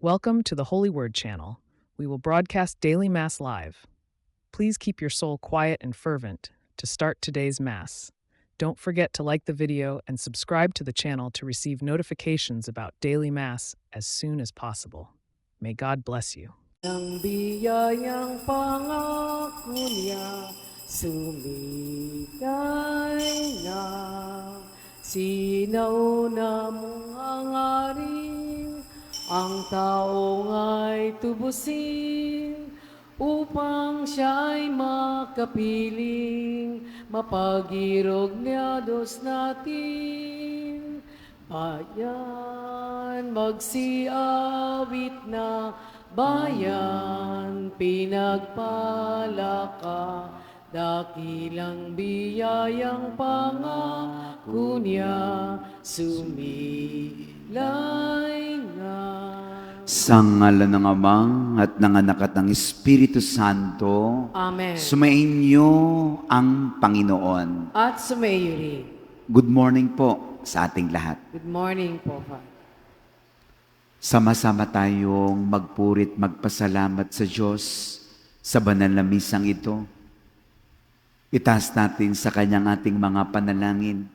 Welcome to the Holy Word channel. We will broadcast daily Mass live. Please keep your soul quiet and fervent to start today's Mass. Don't forget to like the video and subscribe to the channel to receive notifications about daily Mass as soon as possible. May God bless you. Ang biyayang pangako niya, sumigay na. Sinauna mong hangarin, ang taong ay tubusin, upang siya'y makapiling, mapagirog niya Diyos natin. Bayan, magsiawit na, bayan, pinagpala ka, dakilang biyayang pangako niya, sumilay na. Sa ngalan ng Ama at ng Anak at ng Espiritu Santo, Amen. sumainyo ang Panginoon. At sumayo rin. Good morning po sa ating lahat. Good morning po, Father. Sama-sama tayong magpurit, magpasalamat sa Diyos sa banal na misang ito. Itaas natin sa Kanyang ating mga panalangin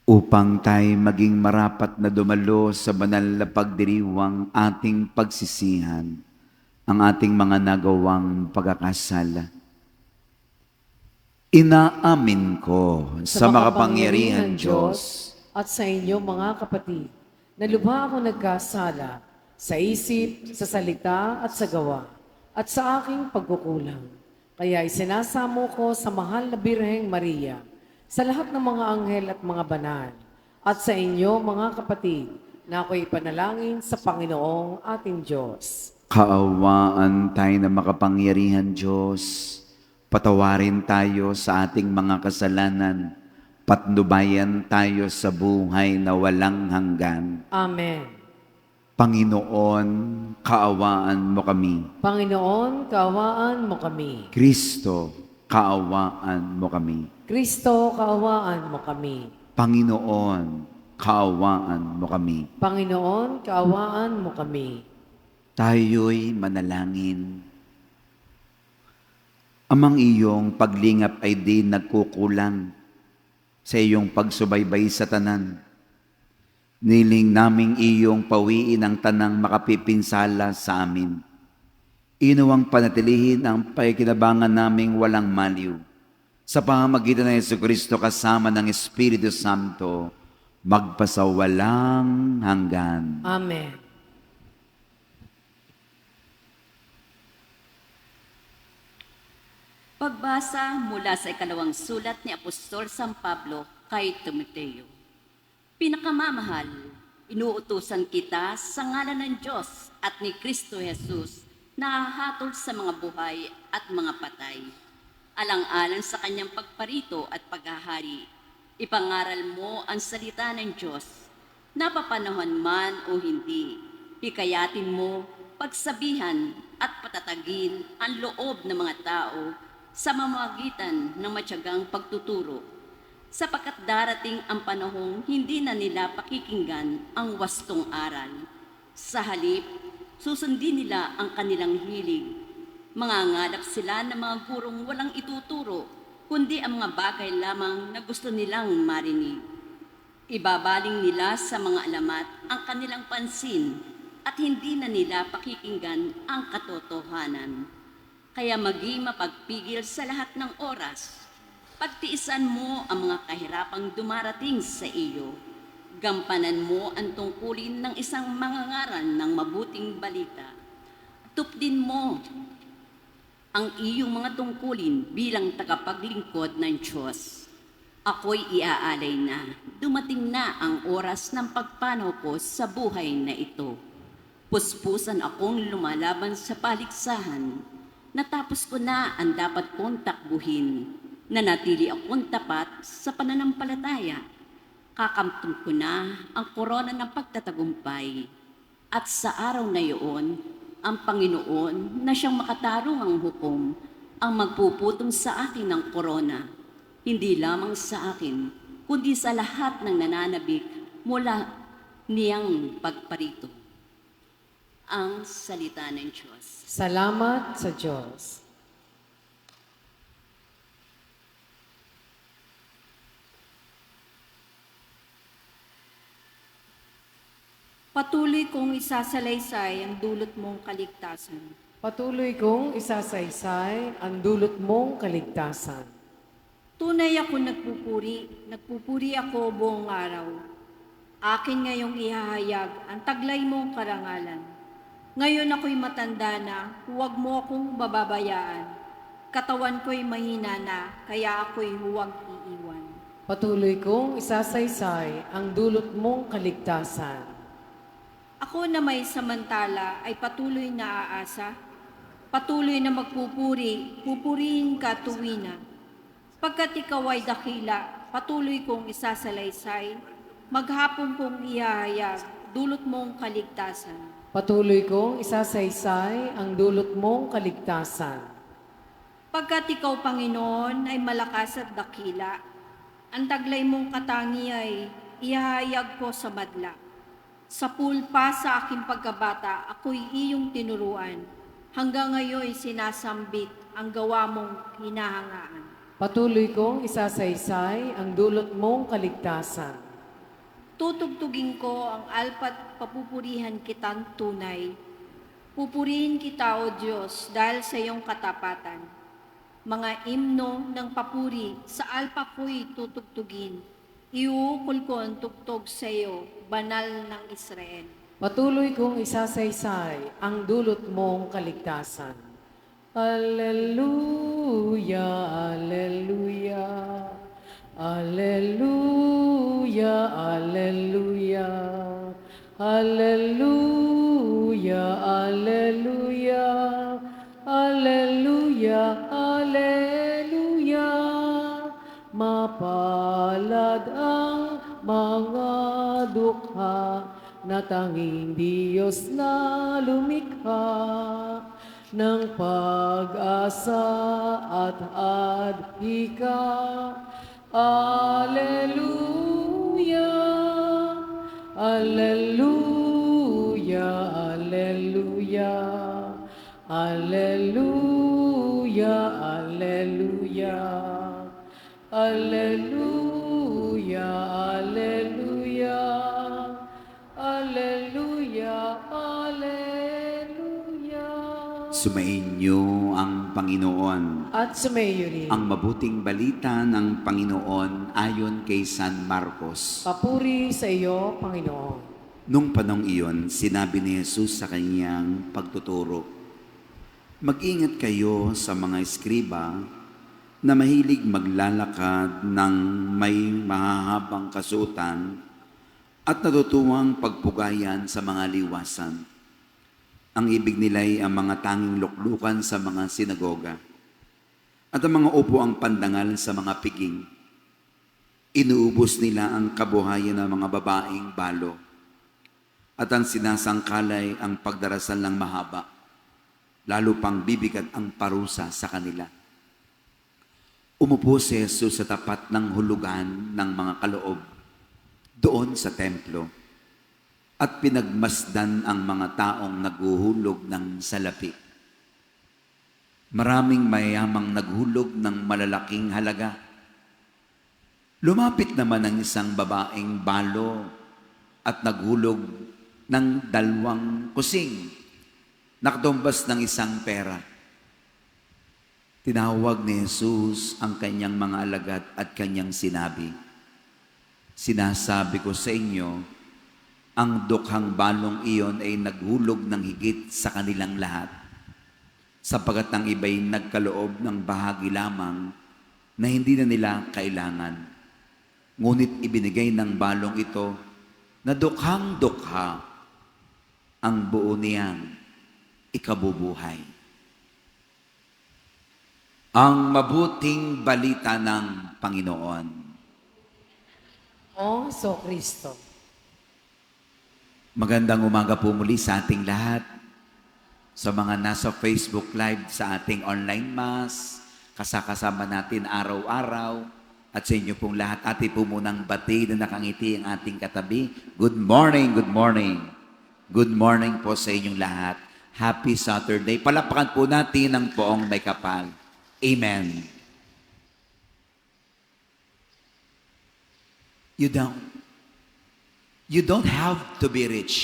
upang tayo maging marapat na dumalo sa banal na pagdiriwang ating pagsisihan, ang ating mga nagawang pagkakasala. Inaamin ko sa makapangyarihan Diyos at sa inyo mga kapatid, na lubha ako nagkasala sa isip, sa salita at sa gawa, at sa aking pagkukulang. Kaya isinasamo ko sa mahal na Birheng Maria, sa lahat ng mga anghel at mga banal, at sa inyo mga kapatid, na ako'y panalangin sa Panginoong ating Diyos. Kaawaan tayo na makapangyarihan Diyos. Patawarin tayo sa ating mga kasalanan. Patnubayan tayo sa buhay na walang hanggan. Amen. Panginoon, kaawaan mo kami. Panginoon, kaawaan mo kami. Kristo, kaawaan mo kami. Kristo, kaawaan mo kami. Panginoon, kaawaan mo kami. Panginoon, kaawaan mo kami. Tayo'y manalangin. Amang iyong paglingap ay di nagkukulang sa iyong pagsubaybay sa tanan. Niling naming iyong pawiin ang tanang makapipinsala sa amin. Inuwang panatilihin ang pakikinabangan naming walang maliw. Sa pamamagitan ng Jesucristo kasama ng Espiritu Santo, magpasawalang hanggan. Amen. Pagbasa mula sa ikalawang sulat ni Apostol San Pablo kay Timoteo. Pinakamamahal, inuutusan kita sa ngalan ng Diyos at ni Kristo Jesus na hahatol sa mga buhay at mga patay. Alang-alang sa kanyang pagparito at paghahari, ipangaral mo ang salita ng Diyos. Napapanahon man o hindi, hikayatin mo, pagsabihan at patatagin ang loob ng mga tao sa mamagitan ng matyagang pagtuturo, sapagkat darating ang panahong hindi na nila pakikinggan ang wastong aral. Sa halip, susundin nila ang kanilang hilig. Mangangalap sila ng mga gurong walang ituturo, kundi ang mga bagay lamang na gusto nilang marinig. Ibabaling nila sa mga alamat ang kanilang pansin at hindi na nila pakikinggan ang katotohanan. Kaya maging mapagpigil sa lahat ng oras. Pagtiisan mo ang mga kahirapang dumarating sa iyo. Gampanan mo ang tungkulin ng isang mangangaral ng mabuting balita. Tupdin mo ang iyong mga tungkulin bilang tagapaglingkod ng Diyos. Ako'y iaalay na. Dumating na ang oras ng pagpanaw ko sa buhay na ito. Puspusan akong lumalaban sa paligsahan. Natapos ko na ang dapat kong takbuhin. Nanatili akong tapat sa pananampalataya. Kakamtan ko na ang korona ng pagtatagumpay. At sa araw na iyon, ang Panginoon na siyang makatarungang hukom ang magpuputong sa akin ng korona. Hindi lamang sa akin, kundi sa lahat ng nananabik mula niyang pagparito. ang salita ng Diyos. Salamat sa Diyos. Patuloy kong isasalaysay ang dulot mong kaligtasan. Patuloy kong isasaysay ang dulot mong kaligtasan. Tunay ako nagpupuri ako buong araw. Akin ngayong ihahayag ang taglay mong karangalan. Ngayon ako'y matanda na, huwag mo akong bababayaan. Katawan ko'y mahina na, kaya ako'y huwag iiwan. Patuloy kong isasaysay ang dulot mong kaligtasan. Ako na may samantala ay patuloy na aasa. Patuloy na magpupuri, pupurihin ka tuwina. Pagkat ikaw ay dakila, patuloy kong isasalaysay. Maghapon kong ihahayag, dulot mong kaligtasan. Patuloy kong isasaysay ang dulot mong kaligtasan. Pagkat ikaw, Panginoon, ay malakas at dakila, ang taglay mong katangi ay ihahayag ko sa madla. Sa pulpa sa aking pagkabata, ako'y iyong tinuruan. Hanggang ngayon sinasambit ang gawa mong hinahangaan. Patuloy kong isasaysay ang dulot mong kaligtasan. Tutugtugin ko ang alpat papupurihan kitang tunay. Pupurihin kita, O Diyos, dahil sa iyong katapatan. Mga imno ng papuri sa alpa ko'y tutugtugin. Iuukol ko ang tugtog sa iyo, banal ng Israel. Patuloy kong isasaysay ang dulot mong kaligtasan. Alleluia, alleluia, alleluia, alleluia, alleluia, alleluia, alleluia, alleluia. Mapalad ang mga dukha na tanging Diyos na lumikha ng pag-asa at adhika. Alleluia, alleluia, alleluia, alleluia, alleluia. Alleluia, alleluia, alleluia, alleluia. Sumainyo ang Panginoon. At sumayo rin. Ang mabuting balita ng Panginoon ayon kay San Marcos. Papuri sa iyo, Panginoon. Nung panong iyon, sinabi ni Jesus sa kanyang pagtuturo, "Mag-ingat kayo sa mga eskriba na mahilig maglalakad ng may mahahabang kasuotan at natutuwang pagpugayan sa mga liwasan. Ang ibig nila'y ang mga tanging luklukan sa mga sinagoga at ang mga upo ang pandangal sa mga piging. Inuubos nila ang kabuhayan ng mga babaeng balo at ang sinasangkalay ang pagdarasal ng mahaba, lalo pang bibigat ang parusa sa kanila." Umupo si Jesus sa tapat ng hulugan ng mga kaloob doon sa templo at pinagmasdan ang mga taong naghuhulog ng salapi. Maraming mayamang naghulog ng malalaking halaga. Lumapit naman ang isang babaeng balo at naghulog ng 2 kusing, nakatumbas ng 1 pera. Tinawag ni Jesus ang kanyang mga alagad at kanyang sinabi, "Sinasabi ko sa inyo, ang dukhang balong iyon ay naghulog ng higit sa kanilang lahat, sapagat ang iba'y nagkaloob ng bahagi lamang na hindi na nila kailangan. Ngunit ibinigay ng balong ito na dukhang dukha ang buo niyang ikabubuhay." Ang mabuting balita ng Panginoon. O so Kristo. Magandang umaga po muli sa ating lahat. Sa mga nasa Facebook Live sa ating online mass, kasama natin araw-araw, at sa inyo pong lahat, atin po munang bati na nakangiti ang ating katabi. Good morning, good morning. Good morning po sa inyong lahat. Happy Saturday. Palapakan po natin ang poong may kapal. Amen. You don't have to be rich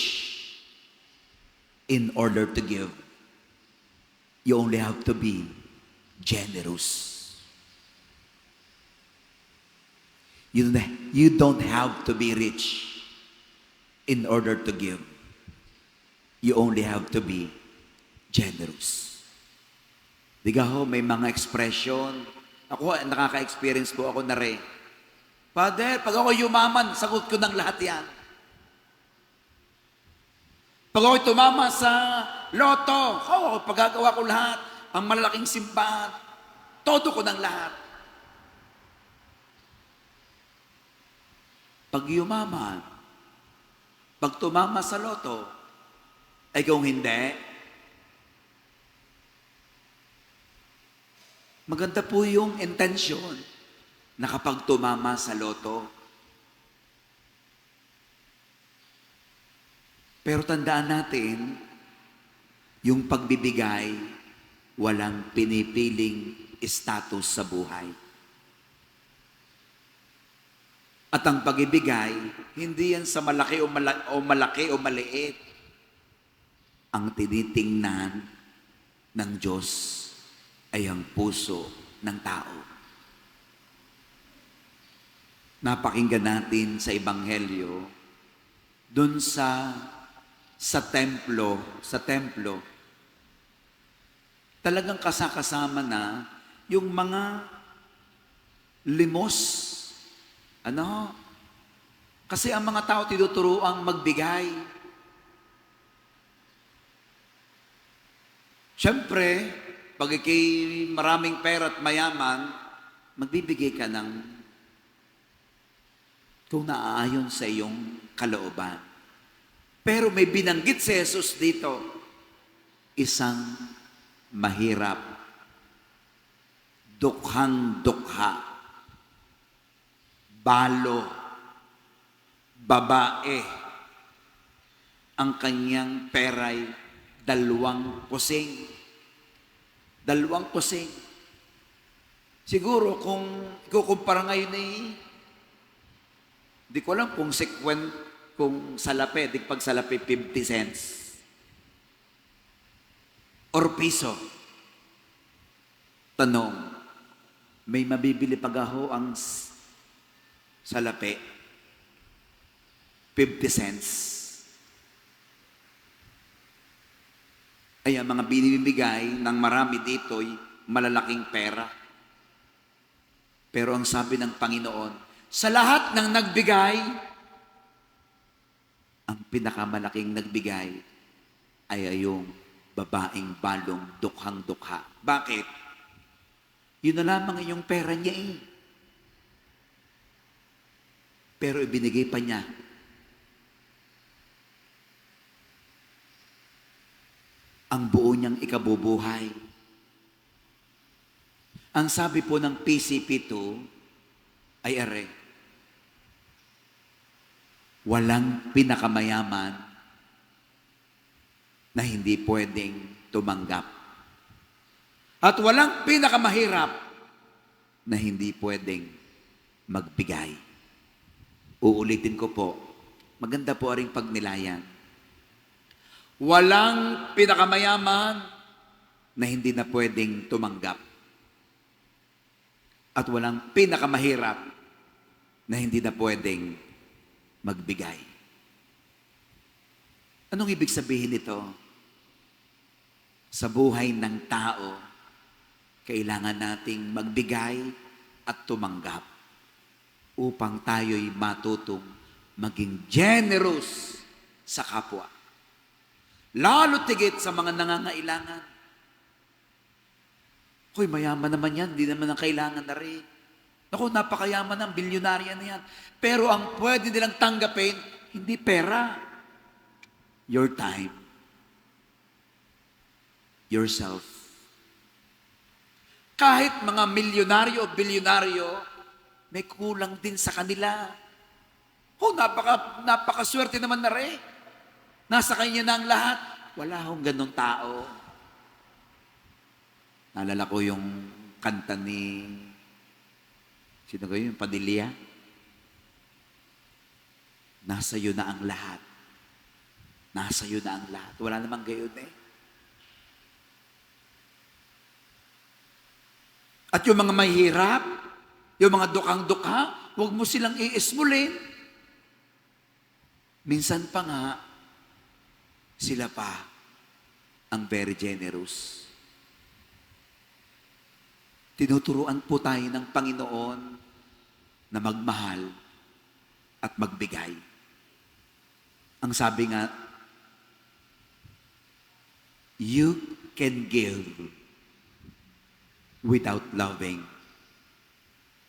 in order to give. You only have to be generous. You don't have to be rich in order to give. You only have to be generous. Diga ho, may mga expression. Ako, nakaka-experience po ako na rin. Father, pag ako yumaman, sagot ko ng lahat yan. Pag ako'y tumama sa loto, pagagawa ko lahat, ang malalaking simbahan, todo ko ng lahat. Pag yumaman, pag tumama sa loto, ay kung hindi, maganda po yung intensyon na kapag tumama sa loto. Pero tandaan natin, yung pagbibigay, walang pinipiling status sa buhay. At ang pag-ibigay, hindi yan sa malaki o maliit. Ang tinitingnan ng Diyos ay ang puso ng tao. Napakinggan natin sa Ebanghelyo, dun sa templo, talagang kasakasama na yung mga limos. Kasi ang mga tao tinuturuang magbigay. Siyempre, pag ikay maraming pera at mayaman, magbibigay ka ng kung naaayon sa iyong kalooban. Pero may binanggit si Jesus dito, isang mahirap, dukhang-dukha, balo, babae, ang kanyang peray, 2 kusing. 2 kusing. Siguro kung ikukumpara ngayon di ko alam kung salapi, pag salapi 50 cents. Or piso. Tanong, may mabibili pagaho ang salapi? 50 cents. Ay, ang mga binibigay ng marami dito'y malalaking pera. Pero ang sabi ng Panginoon, sa lahat ng nagbigay, ang pinakamalaking nagbigay ay yung babaeng balong dukhang-dukha. Bakit? Yun na lamang yung pera niya Pero ibinigay pa niya. Ang buo niyang ikabubuhay. Ang sabi po ng PCP2 ay walang pinakamayaman na hindi pwedeng tumanggap. At walang pinakamahirap na hindi pwedeng magbigay. Uulitin ko po, maganda po ring pagnilayan. Walang pinakamayaman na hindi na pwedeng tumanggap. At walang pinakamahirap na hindi na pwedeng magbigay. Anong ibig sabihin nito? Sa buhay ng tao, kailangan nating magbigay at tumanggap upang tayo'y matutong maging generous sa kapwa. Lalo tigit sa mga nangangailangan. Hoy, mayaman naman yan, hindi naman ang kailangan na rin. Naku, napakayaman ng bilyonarya na yan. Pero ang pwede nilang tanggapin, hindi pera. Your time. Yourself. Kahit mga milyonaryo o bilyonaryo, may kulang din sa kanila. Oh, napakaswerte naman na rin. Nasa kanya na ang lahat. Wala akong ganong tao. Naalala ko yung kanta ni, sino kayo, yung Padilla? Nasa iyo na ang lahat. Nasa iyo na ang lahat. Wala namang gayon eh. At yung mga mahirap, yung mga dukang-duka, huwag mo silang iismulin. Minsan pa nga, sila pa ang very generous. Tinuturuan po tayo ng Panginoon na magmahal at magbigay. Ang sabi nga, you can give without loving,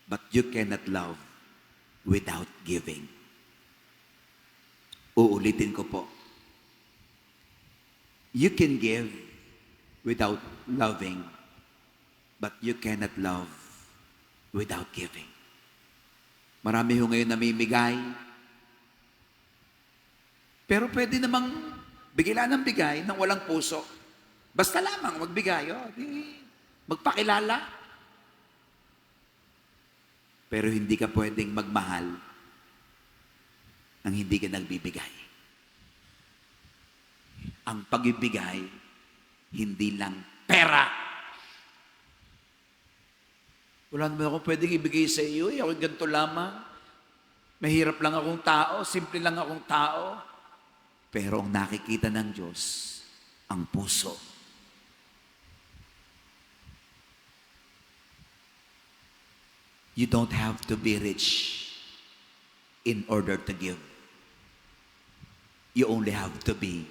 but you cannot love without giving. Uulitin ko po. You can give without loving, but you cannot love without giving. Marami ho ngayon namimigay. Pero pwede namang bigyan ng bigay ng walang puso. Basta lamang magbigay. Di magpakilala. Pero hindi ka pwedeng magmahal nang hindi ka nagbibigay. Ang pag-ibigay, hindi lang pera. Wala naman akong pwedeng ibigay sa iyo. Ako ganito lamang. Mahirap lang akong tao. Simple lang akong tao. Pero ang nakikita ng Diyos, ang puso. You don't have to be rich in order to give. You only have to be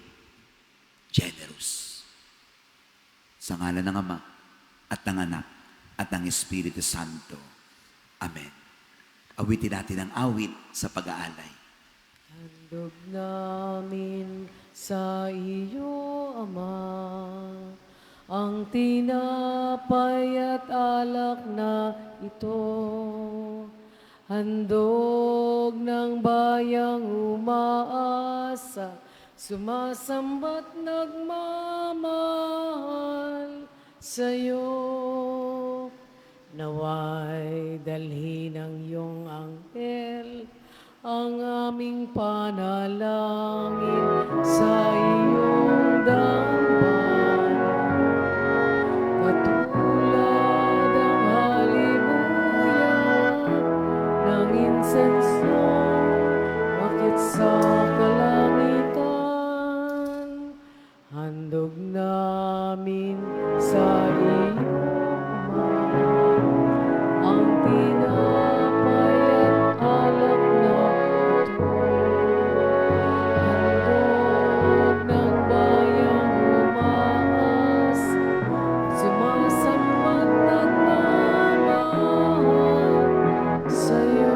generous. Sa ngalan ng Ama at ng Anak at ng Espiritu Santo. Amen. Awitin natin ang awit sa pag-aalay. Handog namin sa iyo, Ama, ang tinapay at alak na ito. Handog ng bayang umaasa, sumasamba't nagmamahal sa'yo. Naway dalhin ng iyong anghel ang aming panalangin sa iyong dambana. Katulad ang halimuya ng insenso, bakit sa kalangitan, handog namin sa iyo, ang tinapay at alak na ito. Handog ng bayang umaas, sumasambat nagmamahal sa'yo.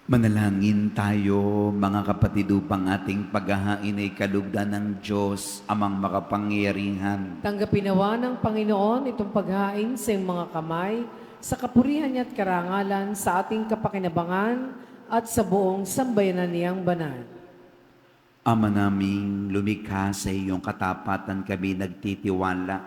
Manalangin tayo, mga kapatid, upang ating paghahain ay kalugdan ng Diyos, amang makapangyarihan. Tanggapin nawa ng Panginoon itong paghain sa iyong mga kamay, sa kapurihan niya at karangalan, sa ating kapakinabangan at sa buong sambayanan niyang banal. Ama naming lumikha sa iyong katapatan kami nagtitiwala.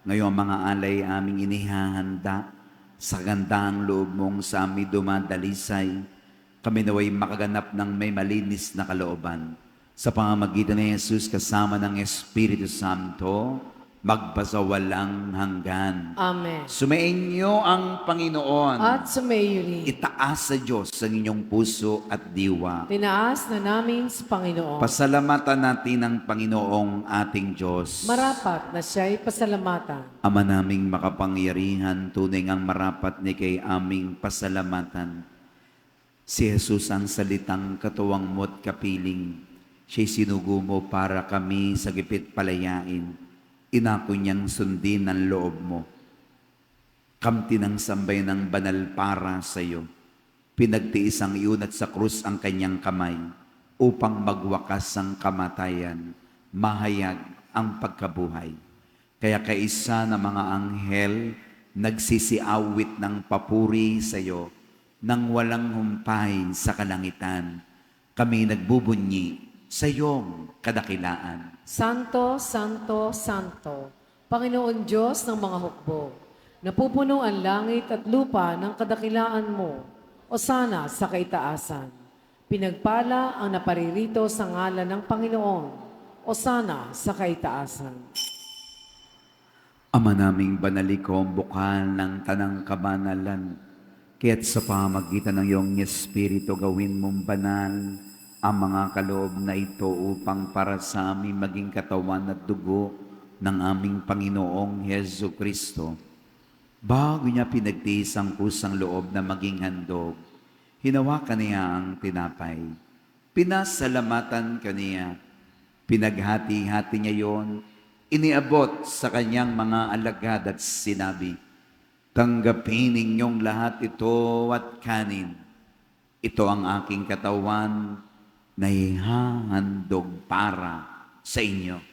Ngayong mga alay aming inihahanda, sa gandang loob mong sa aming dumadalisay, kami naway makaganap ng may malinis na kalooban. Sa pamamagitan ni Jesus kasama ng Espiritu Santo, magpasawalang hanggan. Amen. Sumainyo ang Panginoon. At sumayo rin. Itaas sa Diyos ang inyong puso at diwa. Tinaas na namin sa Panginoon. Pasalamatan natin ang Panginoong ating Diyos. Marapat na siya'y pasalamatan. Ama naming makapangyarihan, tunay ngang marapat ni kay aming pasalamatan. Si Jesus ang salitang katuwang mo't kapiling. Siya'y sinugo mo para kami sa gipit palayain. Inako niyang sundin ang loob mo. Kamti ng sambay ng banal para sa iyo. Pinagtiis ang iyon at sa krus ang kanyang kamay upang magwakas ang kamatayan, mahayag ang pagkabuhay. Kaya kaisa ng mga anghel, nagsisiawit ng papuri sa iyo, nang walang humpay sa kalangitan. Kami nagbubunyi sa iyong kadakilaan. Santo, Santo, Santo, Panginoon Diyos ng mga hukbo, napupuno ang langit at lupa ng kadakilaan mo, o sana sa kaitaasan. Pinagpala ang naparirito sa ngalan ng Panginoon, o sana sa kaitaasan. Ama naming banalikom, bukal ng tanang kabanalan, kaya't sa pamagitan ng iyong Espiritu gawin mong banal ang mga kaloob na ito upang para sa amin maging katawan at dugo ng aming Panginoong Hesu Kristo. Bago niya pinagtiis ang kusang loob na maging handog, hinawakan niya ang tinapay. Pinasalamatan kaniya, pinaghati-hati niya yon, iniabot sa kanyang mga alagad at sinabi, "Tanggapin ninyong lahat ito at kanin. Ito ang aking katawan na ihahandog para sa inyo."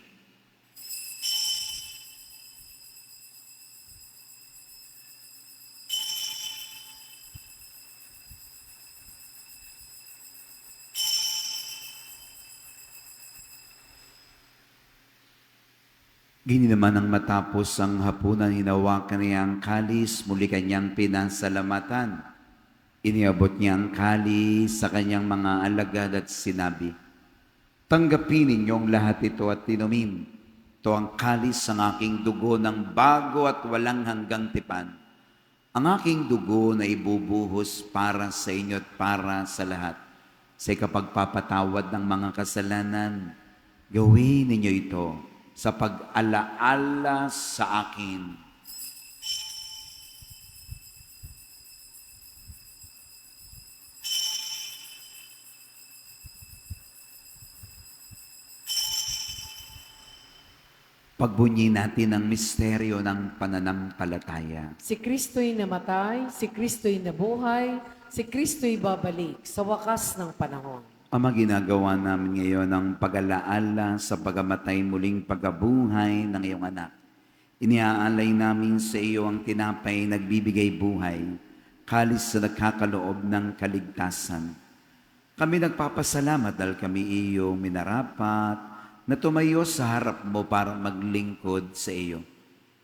Gini naman ang matapos ang hapunan, hinawakan niya ang kalis, muli kanyang pinasalamatan. Iniabot niya ang kalis sa kanyang mga alagad at sinabi, "Tanggapin ninyong lahat ito at inumin. Ito ang kalis ng aking dugo ng bago at walang hanggang tipan. Ang aking dugo na ibubuhos para sa inyo at para sa lahat. Sa ikapagpapatawad ng mga kasalanan, gawin ninyo ito sa pag-alaala sa akin." Pagbunyi natin ang misteryo ng pananampalataya. Si Kristo'y namatay, si Kristo'y nabuhay, si Kristo'y babalik sa wakas ng panahon. Ama, ginagawa namin ngayon ang pag-alaala sa pagamatay muling pagkabuhay ng iyong anak. Iniaalay namin sa iyo ang tinapay nagbibigay buhay, kalis na nagkakaloob ng kaligtasan. Kami nagpapasalamat dahil kami iyo minarapat na tumayo sa harap mo para maglingkod sa iyo.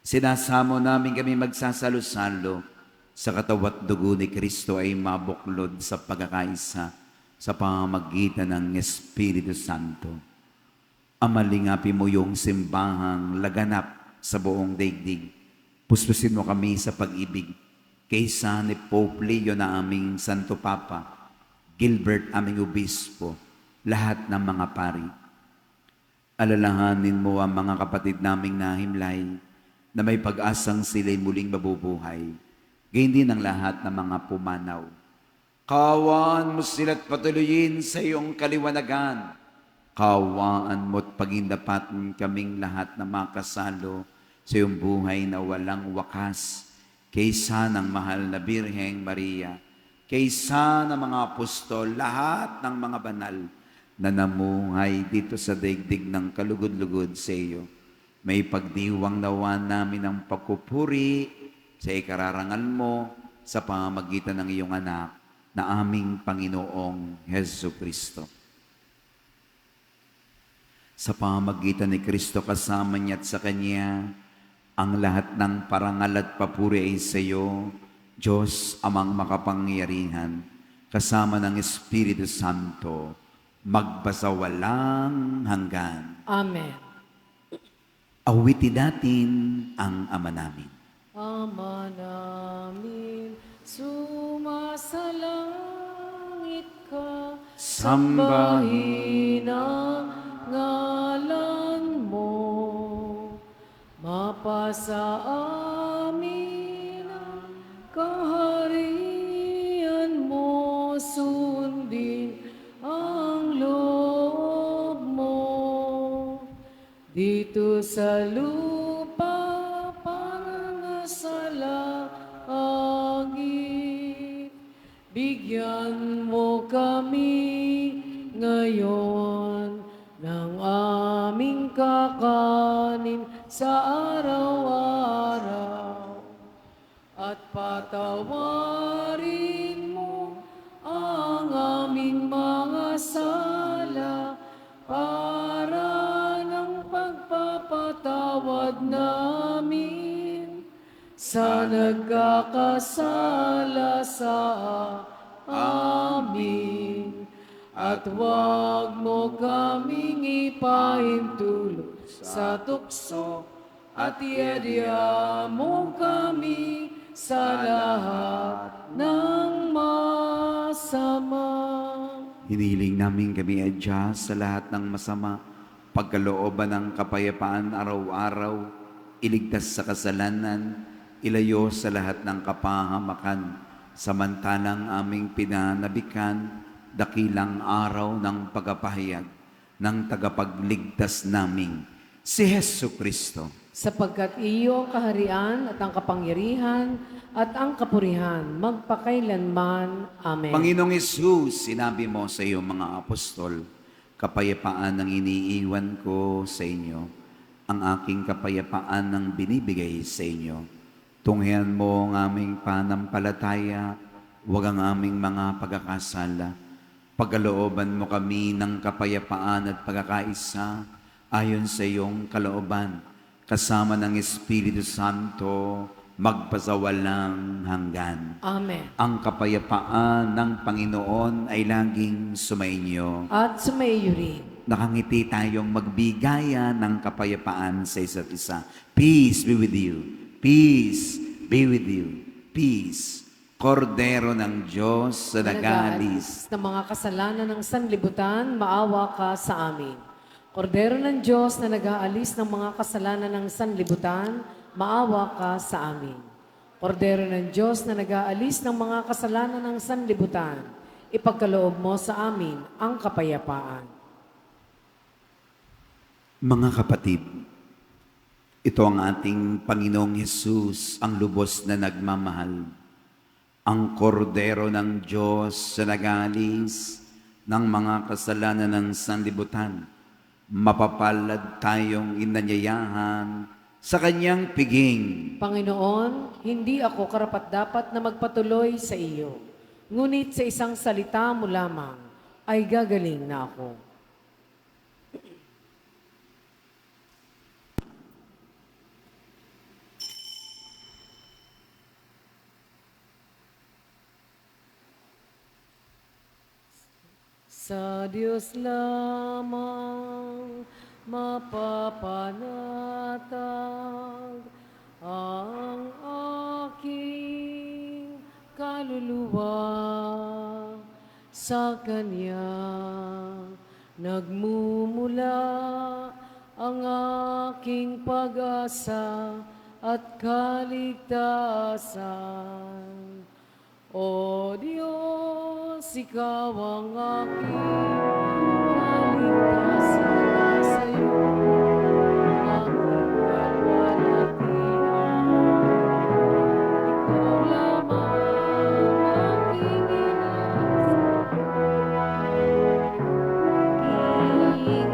Sinasamo namin kami magsasalo-salo sa katawat dugo ni Kristo ay mabuklod sa pagkakaisa sa pamamagitan ng Espiritu Santo. Amalingapi mo yung simbahang laganap sa buong daigdig. Puspusin mo kami sa pag-ibig kaysa ni Pope Leo na aming Santo Papa, Gilbert aming Obispo, lahat ng mga pari. Alalahanin mo ang mga kapatid naming nahimlay na may pag-asang sila'y muling mabubuhay. Gayon din ang lahat ng mga pumanaw. Kawaan mo sila't patuloyin sa iyong kaliwanagan. Kawaan mo't pagindapatin kaming lahat na makasalo sa iyong buhay na walang wakas. Kaysa ng mahal na Birheng Maria, kaysa ng mga apostol, lahat ng mga banal na namuhay dito sa daigdig ng kalugod-lugod sa iyo. May pagdiwang nawa namin ang pagpupuri sa ikararangal mo sa pamamagitan ng iyong anak na aming Panginoong Hesu Kristo. Sa pamamagitan ni Kristo kasama niya at sa Kanya, ang lahat ng parangal at papuri ay sa iyo, Diyos amang makapangyarihan, kasama ng Espiritu Santo, magbasawalang hanggan. Amen. Awitin natin ang Ama namin. Ama namin, sumasalangit ka, sambahin ang ngalan mo, mapasa amin ang kaharian mo, sundin ang loob mo, dito sa lupa para sa langit. Bigyan mo kami ngayon ng aming kakanin sa araw-araw at patawarin mo ang aming mga sala para ng pagpapatawad namin sa nagkakasala sa amin. At huwag mo kaming ipahintulot sa tukso at iadya mo kami sa lahat ng masama. Hiniling namin kami adya sa lahat ng masama, pagkalooban ng kapayapaan araw-araw, iligtas sa kasalanan, ilayo sa lahat ng kapahamakan, samantalang aming pinanabikan, dakilang araw ng pagpapahayag ng tagapagligtas naming, si Hesu Kristo. Sapagkat iyo ang kaharian at ang kapangyarihan at ang kapurihan magpakailanman. Amen. Panginoong Hesus, sinabi mo sa iyong mga apostol, kapayapaan ang iniiwan ko sa inyo, ang aking kapayapaan ang binibigay sa inyo. Tunghayan mo ang aming panampalataya, huwag ang aming mga pagkakasala. Pagkalooban mo kami ng kapayapaan at pagkakaisa ayon sa iyong kalooban, kasama ng Espiritu Santo, magpasawalang hanggan. Amen. Ang kapayapaan ng Panginoon ay laging sumainyo. At sumaiyo rin. Nakangiti tayong magbigaya ng kapayapaan sa isa't isa. Peace be with you. Peace be with you. Peace. Kordero ng Diyos sa nag-aalis ng mga kasalanan ng sanlibutan, maawa ka sa amin. Kordero ng Diyos na nag-aalis ng mga kasalanan ng sanlibutan, maawa ka sa amin. Kordero ng Diyos na nag-aalis ng mga kasalanan ng sanlibutan, ipagkaloob mo sa amin ang kapayapaan. Mga kapatid, ito ang ating Panginoong Hesus, ang lubos na nagmamahal. Ang kordero ng Diyos sa nag-aalis ng mga kasalanan ng sanlibutan. Mapapalad tayong inanyayahan sa kanyang piging. Panginoon, hindi ako karapat-dapat na magpatuloy sa iyo. Ngunit sa isang salita mo lamang ay gagaling na ako. Sa Diyos lamang mapapanatag ang aking kaluluwa, sa Kanya nagmumula ang aking pag-asa at kaligtasan. O Diyos, Ikaw ang aking kaligtasan, nasa iyo aking kalwalhatian. Ikaw lamang aking Aking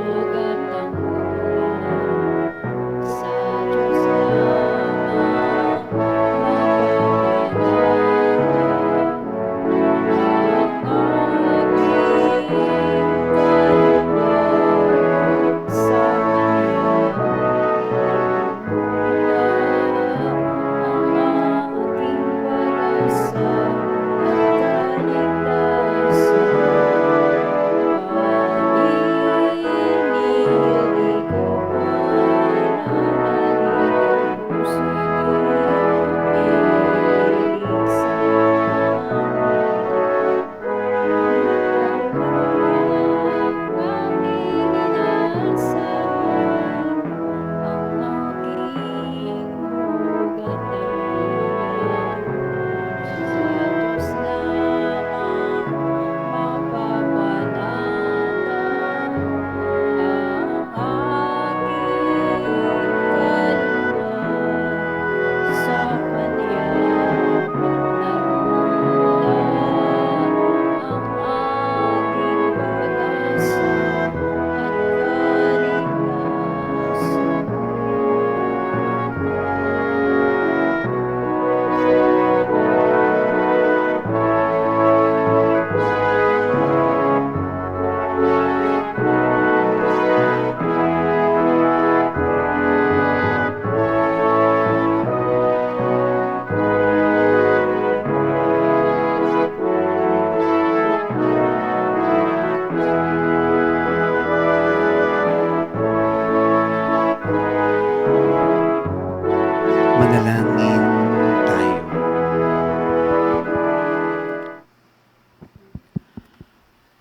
magatanggulan sa Diyos lamang mapapanatag ang aking kaluluwa, sa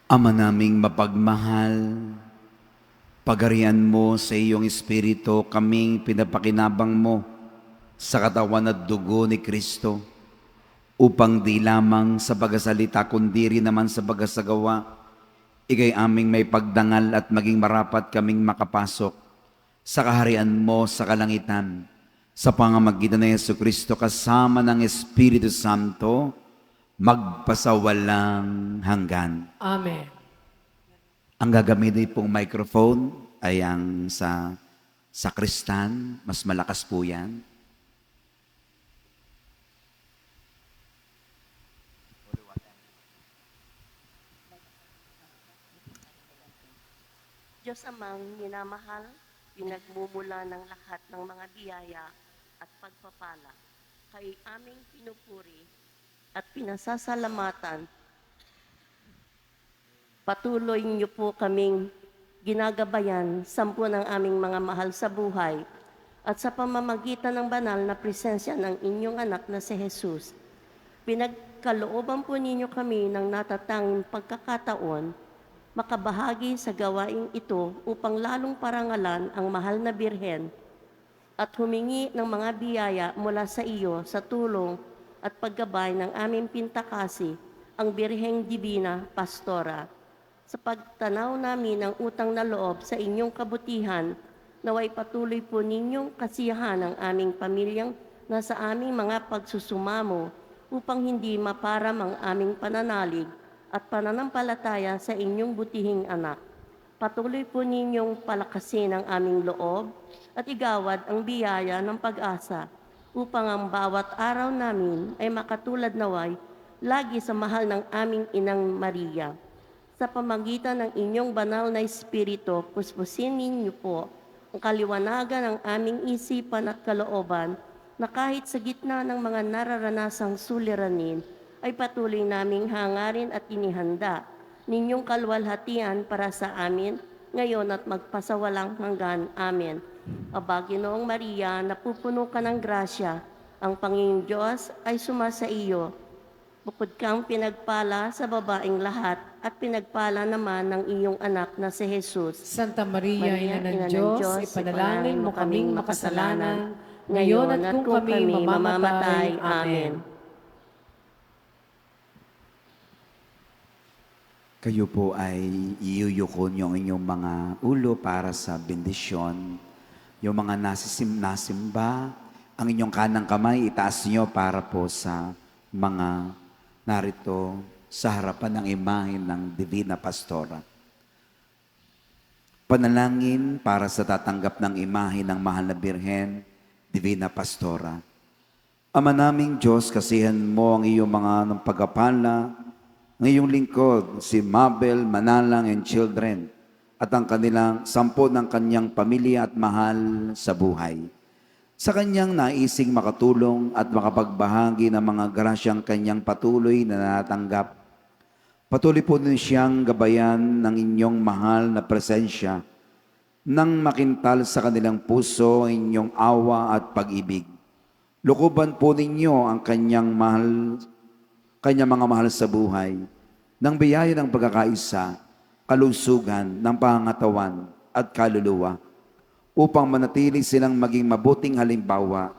Ama naming mapagmahal, pagarian mo sa iyong Espiritu kaming pinapakinabang mo sa katawan at dugo ni Kristo upang di lamang sa pagsasalita kundi rin naman sa pagsagawa, ikay aming may pagdangal at maging marapat kaming makapasok sa kaharian mo sa kalangitan sa pamamagitan ng Yesu Kristo kasama ng Espiritu Santo magpasawalang hanggan. Amen. Ang gagamitin pong microphone ay ang sa sakristan. Mas malakas po yan. Diyos amang minamahal, pinagmumula ng lahat ng mga biyaya at pagpapala, kay aming pinupuri at pinasasalamatan. Patuloy niyo po kaming ginagabayan, sampu ng aming mga mahal sa buhay, at sa pamamagitan ng banal na presensya ng inyong anak na si Jesus, pinagkalooban po ninyo kami ng natatanging pagkakataon makabahagi sa gawaing ito upang lalong parangalan ang mahal na Birhen at humingi ng mga biyaya mula sa iyo sa tulong at paggabay ng aming pintakasi, ang Birheng Divina Pastora. Sa pagtanaw namin ng utang na loob sa inyong kabutihan, naway patuloy po ninyong kasiyahan ang aming pamilyang nasa aming mga pagsusumamo upang hindi maparam ang aming pananalig at pananampalataya sa inyong butihing anak. Patuloy po ninyong palakasin ang aming loob at igawad ang biyaya ng pag-asa upang ang bawat araw namin ay makatulad naway lagi sa mahal ng aming Inang Maria. Sa pamagitan ng inyong banal na Espiritu, puspusin ninyo po ang kaliwanagan ng aming isipan at kalooban na kahit sa gitna ng mga nararanasang suliranin, ay patuloy naming hangarin at inihanda ninyong kalwalhatian para sa amin ngayon at magpasawalang hanggan. Amen. Aba, Ginoong Maria, napupuno ka ng grasya, ang Panginoong Diyos ay sumasa iyo. Bukod kang pinagpala sa babaeng lahat at pinagpala naman ng iyong anak na si Jesus. Santa Maria, Maria, Ina ng Diyos, ipanalangin mo kaming makasalanan, ngayon at kung kami mamamatay. Amen. Kayo po ay iyuyukon yung inyong mga ulo para sa bendisyon. Yung mga nasimba, ang inyong kanang kamay, itaas nyo para po sa mga narito sa harapan ng imahe ng Divina Pastora. Panalangin para sa tatanggap ng imahe ng Mahal na Birhen, Divina Pastora. Ama naming Diyos, kasihan mo ang iyong mga ng pagpapala, ng iyong lingkod, si Mabel, Manalang, and children, at ang kanilang 10 ng kanyang pamilya at mahal sa buhay. Sa kanyang naising makatulong at makapagbahagi ng mga grasyang kanyang patuloy na natanggap, patuloy po din siyang gabayan ng inyong mahal na presensya nang makintal sa kanilang puso inyong awa at pag-ibig. Lukuban po ninyo ang kanyang mga mahal sa buhay, ng biyaya ng pagkakaisa, kalusugan, ng pangangatawan at kaluluwa, upang manatili silang maging mabuting halimbawa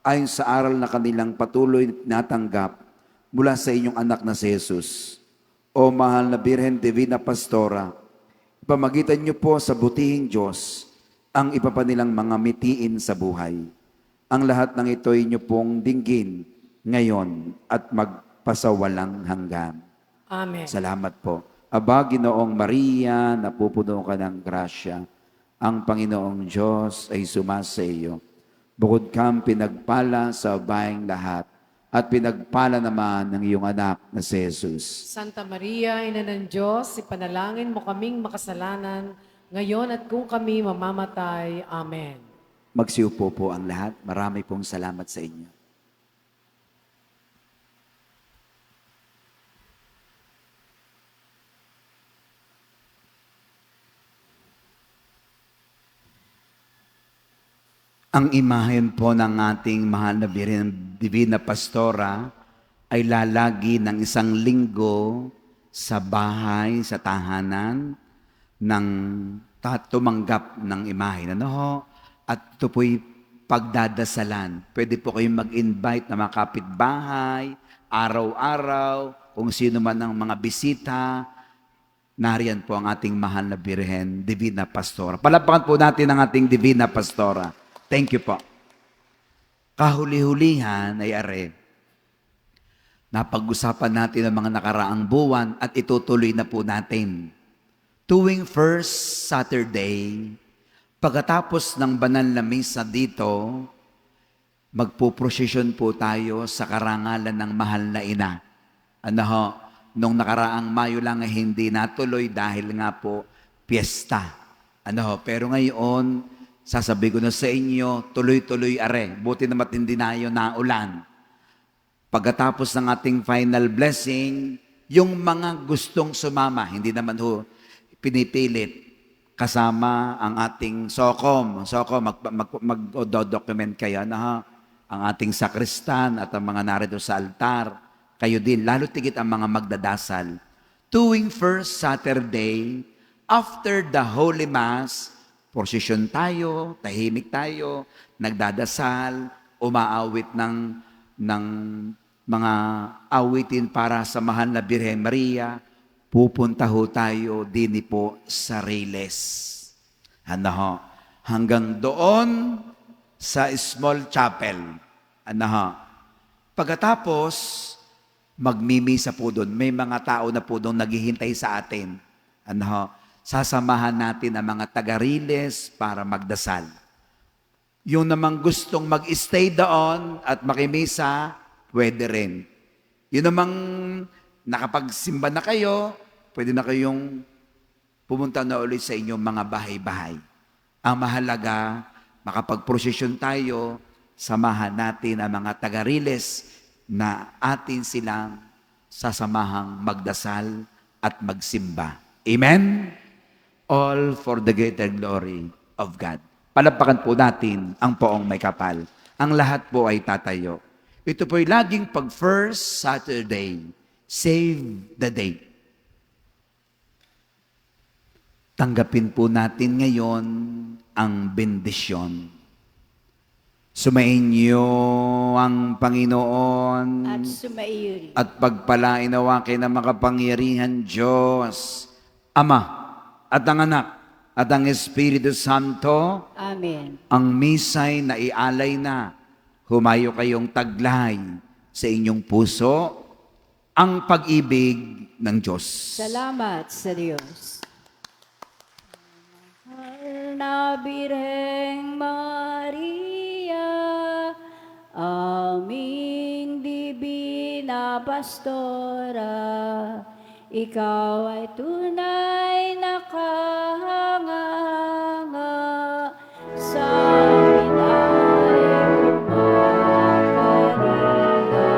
ayon sa aral na kanilang patuloy natanggap mula sa inyong anak na si Jesus. O Mahal na Birhen Divina Pastora, ipamagitan niyo po sa butihing Diyos ang ipapanilang mga mitiin sa buhay. Ang lahat ng ito ay inyo pong dinggin ngayon at pasawalang hanggan. Amen. Salamat po. Aba, Ginoong Maria, napupuno ka ng grasya. Ang Panginoong Diyos ay sumasa iyo. Bukod kang pinagpala sa babaeng lahat, at pinagpala naman ng iyong anak na si Jesus. Santa Maria, Ina ng Diyos, ipanalangin mo kaming makasalanan, ngayon at kung kami mamamatay. Amen. Magsiupo po ang lahat. Marami pong salamat sa inyo. Ang imahen po ng ating mahal na Birhen Divina Pastora ay lalagi ng 1 linggo sa bahay, sa tahanan ng tumanggap ng imahe. Ano ho? At ito po'y pagdadasalan. Pwede po kayong mag-invite na mga kapitbahay, araw-araw, kung sino man ang mga bisita. Nariyan po ang ating mahal na Birhen, Divina Pastora. Palapakan po natin ang ating Divina Pastora. Thank you po. Kahuli-hulihan ay are. Napag-usapan natin ang mga nakaraang buwan at itutuloy na po natin. Tuwing first Saturday, pagkatapos ng banal na misa dito, magpuprosesyon po tayo sa karangalan ng mahal na ina. Ano ho? Nung nakaraang Mayo lang ay hindi natuloy dahil nga po piyesta. Ano ho? Pero ngayon, sasabi ko na sa inyo, tuloy-tuloy are. Buti naman hindi na yun naulan. Pagkatapos ng ating final blessing, yung mga gustong sumama, hindi naman ho pinipilit, kasama ang ating SOCOM. SOCOM, mag-document kayo na ha? Ang ating sakristan at ang mga narito sa altar. Kayo din, lalo tigit ang mga magdadasal. Tuwing first Saturday, after the Holy Mass, prosesyon tayo, tahimik tayo, nagdadasal, umaawit ng mga awitin para sa mahal na Birhen Maria, pupunta ho tayo din po sa Riles. Ano ho? Hanggang doon sa small chapel. Ano ho? Pagkatapos, magmimisa po doon. May mga tao na po doon naghihintay sa atin. Ano ho? Sasamahan natin ang mga taga-Riles para magdasal. Yung namang gustong mag-stay doon at makimisa, pwede rin. Yung namang nakapagsimba na kayo, pwede na kayong pumunta na ulit sa inyong mga bahay-bahay. Ang mahalaga, makapag-prosesyon tayo, samahan natin ang mga taga-Riles na atin silang sasamahang magdasal at magsimba. Amen? All for the greater glory of God. Palapakan po natin ang poong may kapal. Ang lahat po ay tatayo. Ito po'y laging pag first Saturday, save the date. Tanggapin po natin ngayon ang bendisyon. Sumainyo ang Panginoon At sumaiyo rin. at pagpalain nawa kayo ng makapangyarihan Diyos, Ama at ang Anak at ang Espiritu Santo. Amen. Ang misay na ialay na, humayo kayong taglay sa inyong puso ang pag-ibig ng Diyos. Salamat sa Diyos. Mahal na Birheng Maria, aming Divina Pastora, ikaw ay tunay na kahanga sa amin ay kumakalinga.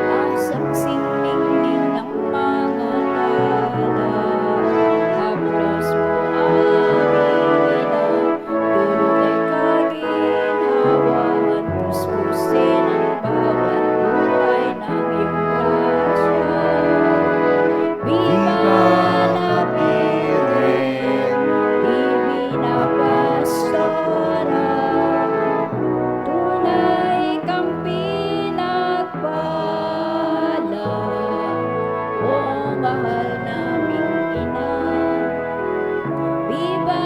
Ang saksing ningning ng mga tala, haplos mo aming ina, dulot ay kaginhawahan, puspusin ang bawat buhay ng iyong grasya. Viva la Virgen, Divina Pastora, tunay kang pinagpala, o mahal naming ina. Viva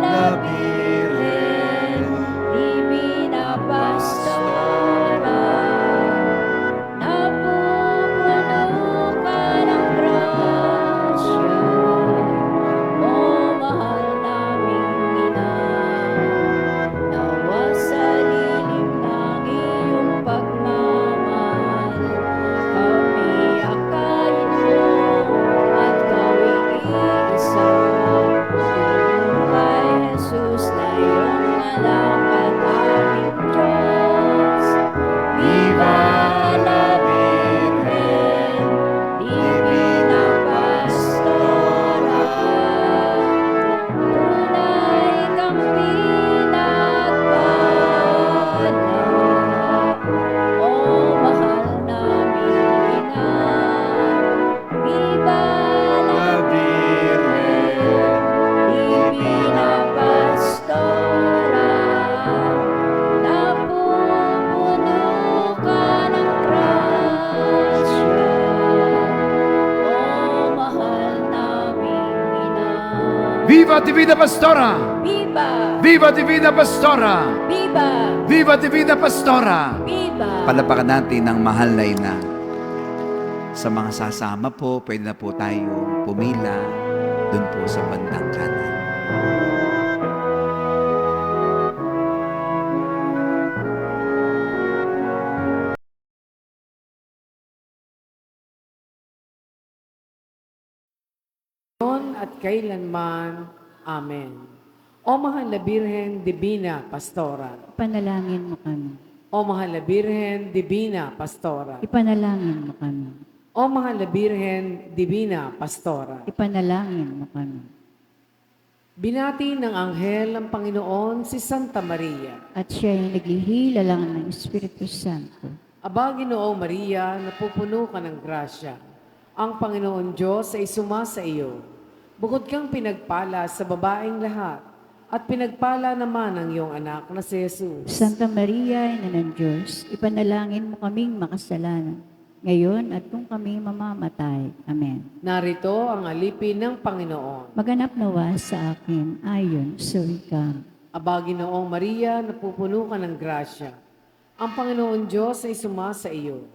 la Virgen, Divina Pastora, napupuno ka ng grasya, o mahal naming ina. Nawa sa lilim ng iyong pagmamahal, kami akayin mo at Viva la Virgen Divina Pastora, napupuno ka ng grasya, o mahal naming ina. Viva Divina Pastora! Viva! Viva Divina Pastora! Viva! Viva Divina Pastora! Viva! Palapakan natin ang mahal na ina. Sa mga sasama po, pwede na po tayo pumila dun po sa bandang kanan. Noon at kailanman. Amen. O mahal na Birhen Divina Pastora. Ipanalangin mo kami. O mahal na Birhen Divina Pastora. Ipanalangin mo kami. O mahal na Birhen Divina Pastora. Ipanalangin mo kami. Binati ng anghel ng Panginoon si Santa Maria. At siya ay naglihilalang ng Espiritu Santo. Aba, Ginoong Maria, napupuno ka ng grasya. Ang Panginoon Diyos ay sumasa iyo. Bukod kang pinagpala sa babaeng lahat, at pinagpala naman ang iyong anak na si Jesus. Santa Maria, Ina ng Diyos, ipanalangin mo kaming makasalanan, ngayon at kung kami mamamatay. Amen. Narito ang alipin ng Panginoon. Maganap nawa sa akin ayon sa wikang. Aba, Ginoong Maria, napupuno ka ng grasya. Ang Panginoon Diyos ay sumasa iyo.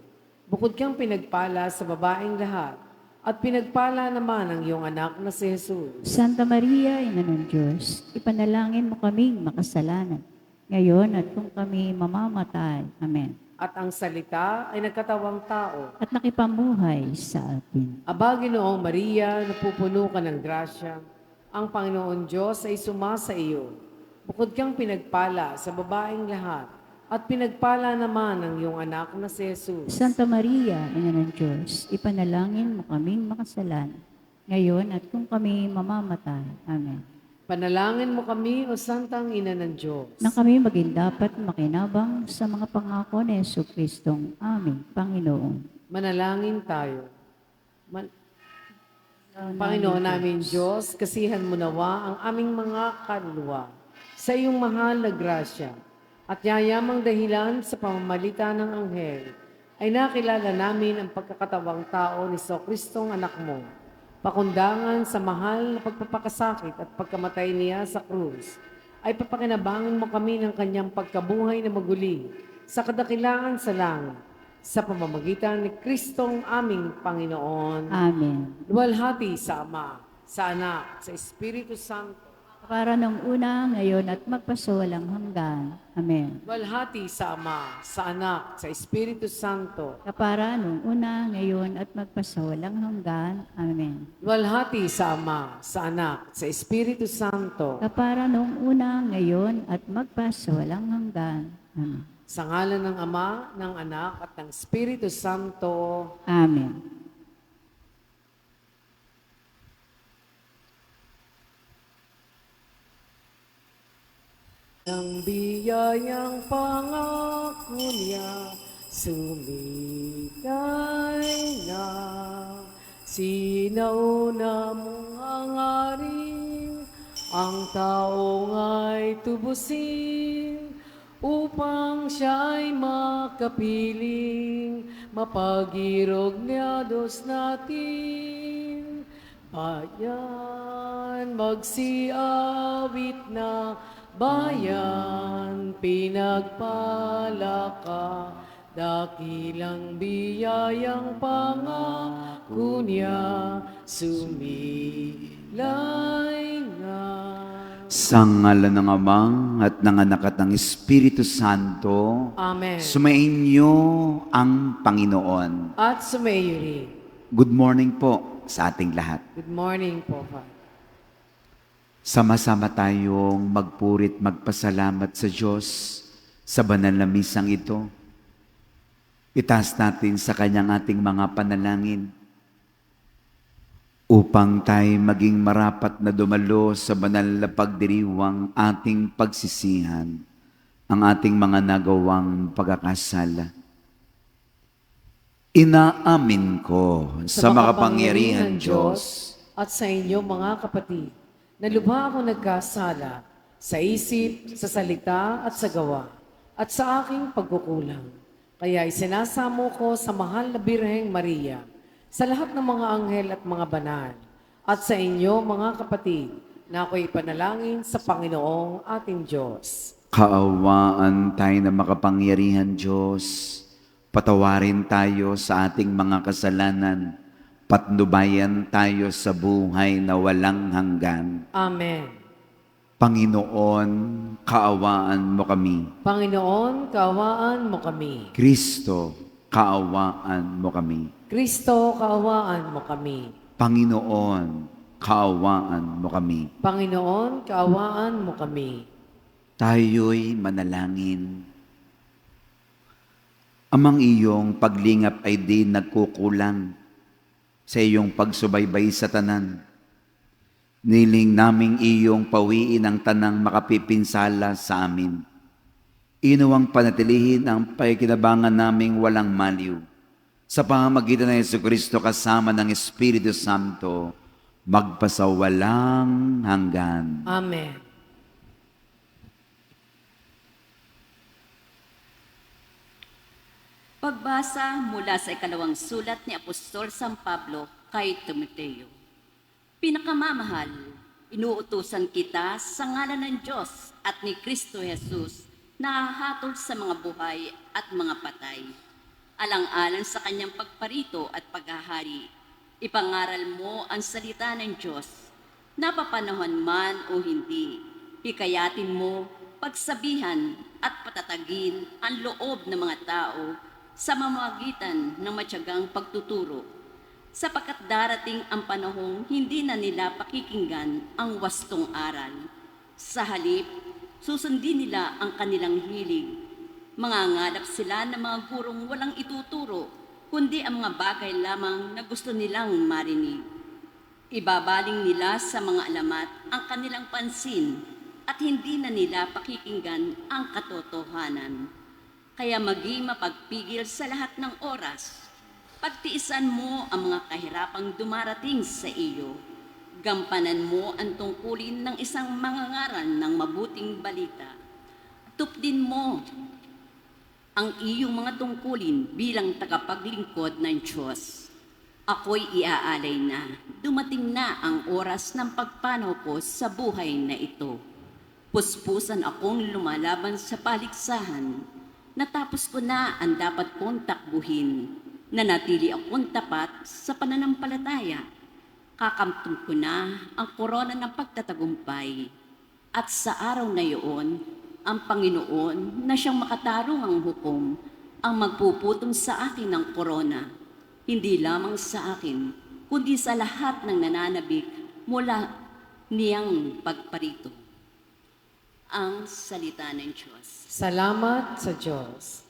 Bukod kang pinagpala sa babaeng lahat, at pinagpala naman ang iyong anak na si Jesus. Santa Maria, Ina ng Diyos, ipanalangin mo kaming makasalanan, ngayon at kung kami mamamatay. Amen. At ang salita ay nagkatawang tao. At nakipamuhay sa atin. Aba, Ginoong Maria, napupuno ka ng grasya. Ang Panginoon Diyos ay sumasa iyo. Bukod kang pinagpala sa babaeng lahat, at pinagpala naman ang iyong anak na si Jesus. Santa Maria, Ina ng Diyos, ipanalangin mo kaming makasalanan, ngayon at kung kami mamamatay. Amen. Panalangin mo kami, o Santang Ina ng Diyos. Na kami maging dapat makinabang sa mga pangako ni Jesucristong aming Panginoon. Manalangin tayo. Panginoon namin Diyos, kasihan mo nawa ang aming mga kaluluwa sa iyong mahal na grasya at yayamang dahilan sa pamamagitan ng anghel ay nakilala namin ang pagkakatawang tao ni Jesucristong anak mo, pakundangan sa mahal na pagpapakasakit at pagkamatay niya sa krus, ay papakinabangin mo kami ng kanyang pagkabuhay na maguli sa kadakilaan sa langit, sa pamamagitan ni Kristong aming Panginoon. Amen. Luwalhati sa Ama, sa Anak, sa Espiritu Santo. Para nung una, ngayon at magpasawalang hanggan. Amen. Luwalhati sa Ama, sa Anak, sa Espiritu Santo. Kapara nung una, ngayon at magpasawalang hanggan. Amen. Luwalhati sa Ama, sa Anak, sa Espiritu Santo. Kapara nung una, ngayon at magpasawalang hanggan. Amen. Sa ngalan ng Ama, ng Anak, at ng Espiritu Santo. Amen. Ang biyayang pangako niya, sumigay na. Sinauna mong hangarin, ang taong ay tubusin, upang siya'y makapiling, mapagirog niya Diyos natin. Bayan, magsiawit na, bayan, pinagpala ka, dakilang biyayang pangako niya, sumilay na. Sa ngalan ng Ama at ng Anak at ng Espiritu Santo, Amen. sumainyo ang Panginoon. At sumayo rin. Good morning po sa ating lahat. Good morning po, Father. Sama-sama tayong magpurit, magpasalamat sa Diyos sa banal na misang ito. Itaas natin sa Kanyang ating mga panalangin upang tayo maging marapat na dumalo sa banal na pagdiriwang ating pagsisihan, ang ating mga nagawang pagkakasala. Inaamin ko sa makapangyarihan Diyos at sa inyo mga kapatid, na lubha ako nagkasala sa isip, sa salita at sa gawa, at sa aking pagkukulang. Kaya isinasamo ko sa mahal na Birheng Maria, sa lahat ng mga anghel at mga banal, at sa inyo mga kapatid, na ako'y panalangin sa Panginoong ating Diyos. Kaawaan tayo ng makapangyarihan Diyos. Patawarin tayo sa ating mga kasalanan. Patnubayan tayo sa buhay na walang hanggan. Amen. Panginoon, kaawaan mo kami. Panginoon, kaawaan mo kami. Kristo, kaawaan mo kami. Kristo, kaawaan mo kami. Panginoon, kaawaan mo kami. Panginoon, kaawaan mo kami. Tayo'y manalangin. Amang iyong paglingap ay di nagkukulang sa iyong pagsubaybay sa tanan. Niling naming iyong pawiin ang tanang makapipinsala sa amin. Inuwang panatilihin ang pakikinabangan naming walang maliw. Sa pamamagitan ng Jesucristo kasama ng Espiritu Santo, magpasawalang hanggan. Amen. Pagbasa mula sa ikalawang sulat ni Apostol San Pablo kay Timoteo. Pinakamamahal, inuutusan kita sa ngalan ng Diyos at ni Kristo Jesus na hahatol sa mga buhay at mga patay. Alang-alang sa kanyang pagparito at paghahari, ipangaral mo ang salita ng Diyos. Napapanahon man o hindi, hikayatin mo, pagsabihan at patatagin ang loob ng mga tao sa mamamagitan ng matyagang pagtuturo, sapagkat darating ang panahong hindi na nila pakikinggan ang wastong aral. Sa halip, susundin nila ang kanilang hilig. Mangangalap sila ng mga gurong walang ituturo, kundi ang mga bagay lamang na gusto nilang marinig. Ibabaling nila sa mga alamat ang kanilang pansin at hindi na nila pakikinggan ang katotohanan. Kaya maging mapagpigil sa lahat ng oras. Pagtiisan mo ang mga kahirapang dumarating sa iyo. Gampanan mo ang tungkulin ng isang mangangaral ng mabuting balita. Tupdin mo ang iyong mga tungkulin bilang tagapaglingkod ng Diyos. Ako'y iaalay na. Dumating na ang oras ng pagpanaw ko sa buhay na ito. Puspusan akong lumalaban sa paligsahan. Natapos ko na ang dapat kong takbuhin. Nanatili akong tapat sa pananampalataya. Kakamtan ko na ang korona ng pagtatagumpay. At sa araw na iyon, ang Panginoon na siyang makatarungang hukom ang magpuputong sa akin ng korona. Hindi lamang sa akin, kundi sa lahat ng nananabik mula niyang pagparito. Ang salita ng Diyos. Salamat sa Diyos.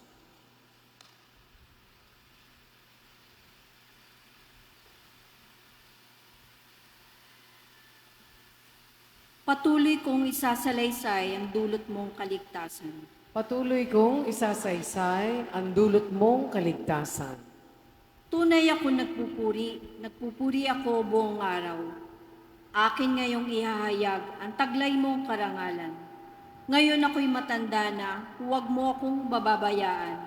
Patuloy kong isasalaysay ang dulot mong kaligtasan. Patuloy kong isasaysay ang dulot mong kaligtasan. Tunay ako nagpupuri ako buong araw. Akin ngayong ihahayag ang taglay mong karangalan. Ngayon ako'y matanda na, huwag mo akong bababayaan.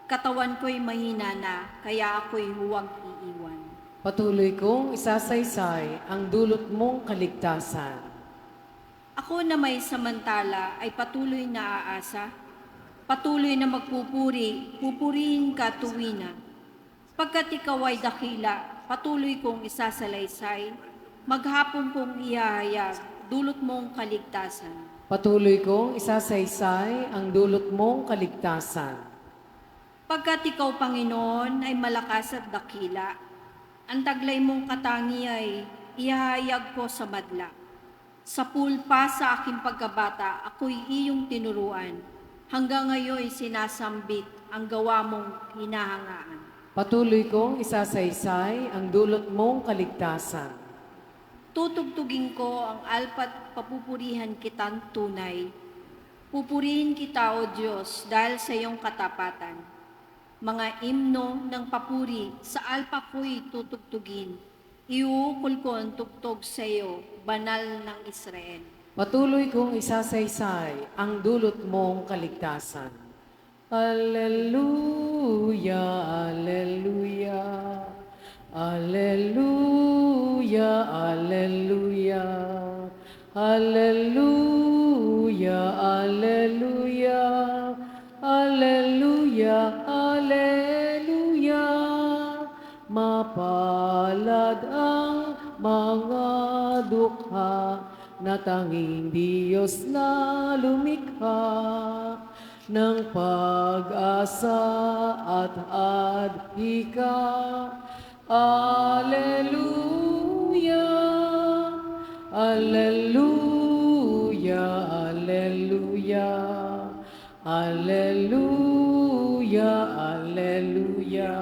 Katawan ko'y mahina na, kaya ako'y huwag iiwan. Patuloy kong isasaysay ang dulot mong kaligtasan. Ako na may samantala ay patuloy na aasa. Patuloy na magpupuri, pupurihin ka tuwina. Pagkat ikaw ay dakila, patuloy kong isasalaysay. Maghapon kong ihahayag, dulot mong kaligtasan. Patuloy kong isasaysay ang dulot mong kaligtasan. Pagkat ikaw, Panginoon, ay malakas at dakila, ang taglay mong katangi ay ihahayag ko sa madla. Sa pulpa sa aking pagkabata, ako'y iyong tinuruan. Hanggang ngayon sinasambit ang gawa mong hinahangaan. Patuloy kong isasaysay ang dulot mong kaligtasan. Tutugtugin ko ang alpat papupurihan kitang tunay. Pupurihin kita, O Diyos, dahil sa iyong katapatan. Mga imno ng papuri sa alpa ko'y tutugtugin. Iuukol ko ang tugtog sa iyo, banal ng Israel. Patuloy kong isasaysay ang dulot mong kaligtasan. Alleluia, alleluia, alleluia, alleluia, alleluia, alleluia, alleluia, alleluia. Mapalad ang mga dukha na tanging Diyos na lumikha ng pag-asa at adhika. Alleluia, alleluia, alleluia, alleluia, alleluia,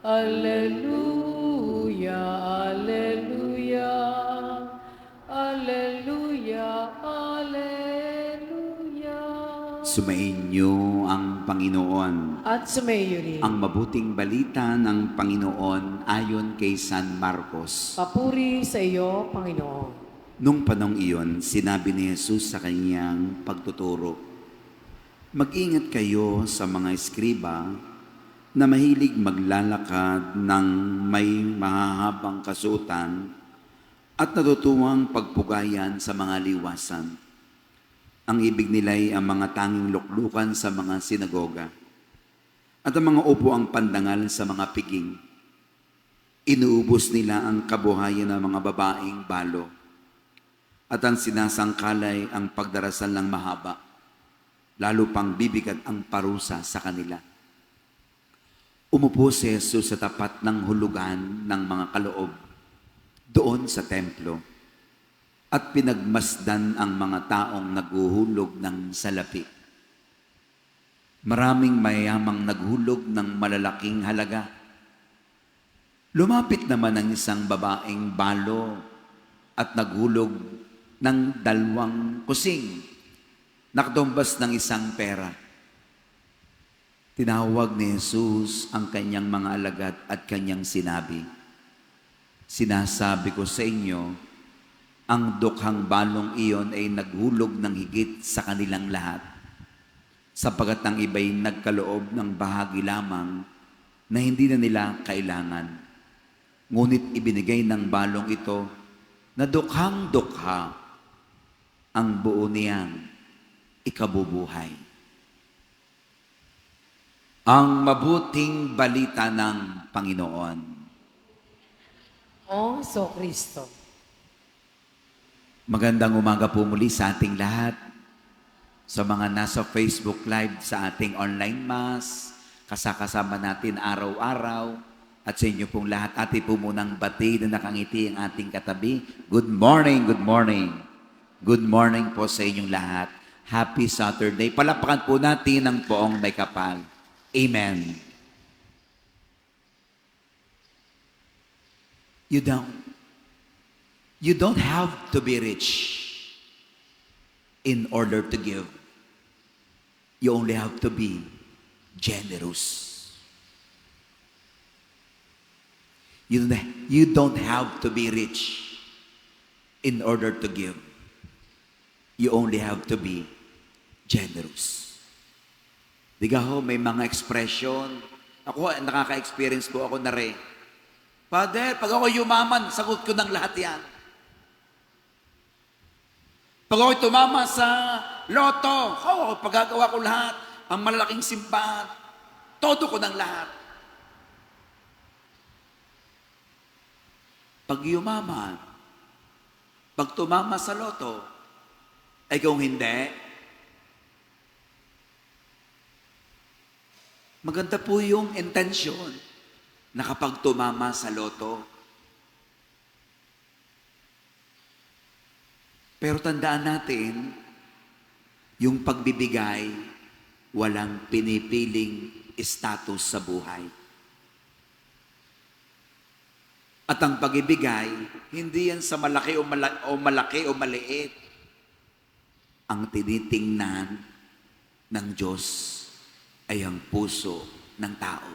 alleluia, alleluia, alleluia, alleluia. Sumainyo ang Panginoon. At sumayo rin. Ang mabuting balita ng Panginoon ayon kay San Marcos. Papuri sa iyo, Panginoon. Nung panong iyon, sinabi ni Jesus sa kanyang pagtuturo, "Mag-ingat kayo sa mga eskriba na mahilig maglalakad ng may mahahabang kasuotan at natutuwang pagpugayan sa mga liwasan. Ang ibig nila'y ang mga tanging luklukan sa mga sinagoga at ang mga upuang pandangal sa mga piging. Inuubos nila ang kabuhayan ng mga babaeng balo at ang sinasangkalay ang pagdarasal ng mahaba, lalo pang bibigat ang parusa sa kanila." Umupo si Jesus sa tapat ng hulugan ng mga kaloob doon sa templo at pinagmasdan ang mga taong naghuhulog ng salapi. Maraming mayamang naghulog ng malalaking halaga. Lumapit naman ang isang babaeng balo at naghulog ng 2 kusing, nakatumbas ng 1 pera. Tinawag ni Jesus ang kanyang mga alagad at kanyang sinabi, "Sinasabi ko sa inyo, ang dukhang balong iyon ay naghulog ng higit sa kanilang lahat, sapagat ang iba'y nagkaloob ng bahagi lamang na hindi na nila kailangan. Ngunit ibinigay ng balong ito na dukhang dukha ang buo niyang ikabubuhay." Ang mabuting balita ng Panginoon. O so Kristo. Magandang umaga po muli sa ating lahat. Sa mga nasa Facebook Live sa ating online mass, kasama natin araw-araw, at sa inyo pong lahat, atin po munang bati na nakangiti ang ating katabi. Good morning, good morning. Good morning po sa inyong lahat. Happy Saturday. Palapakan po natin ang poong may kapal. Amen. You don't have to be rich in order to give. You only have to be generous. You don't have to be rich in order to give. You only have to be generous. Diga ho, may mga expression. Ako, nakaka-experience po ako na rin. Father, pag ako yumaman, sagot ko ng lahat yan. Pag ako tumama sa loto, paggagawa ko lahat. Ang malalaking simbahan, todo ko ng lahat. Pag yumaman, pag tumama sa loto, ay kung hindi, maganda po yung intensyon na kapag tumama sa loto. Pero tandaan natin, yung pagbibigay, walang pinipiling status sa buhay. At ang pag-ibigay, hindi yan sa malaki o maliit. Ang tinitingnan ng Diyos ay ang puso ng tao.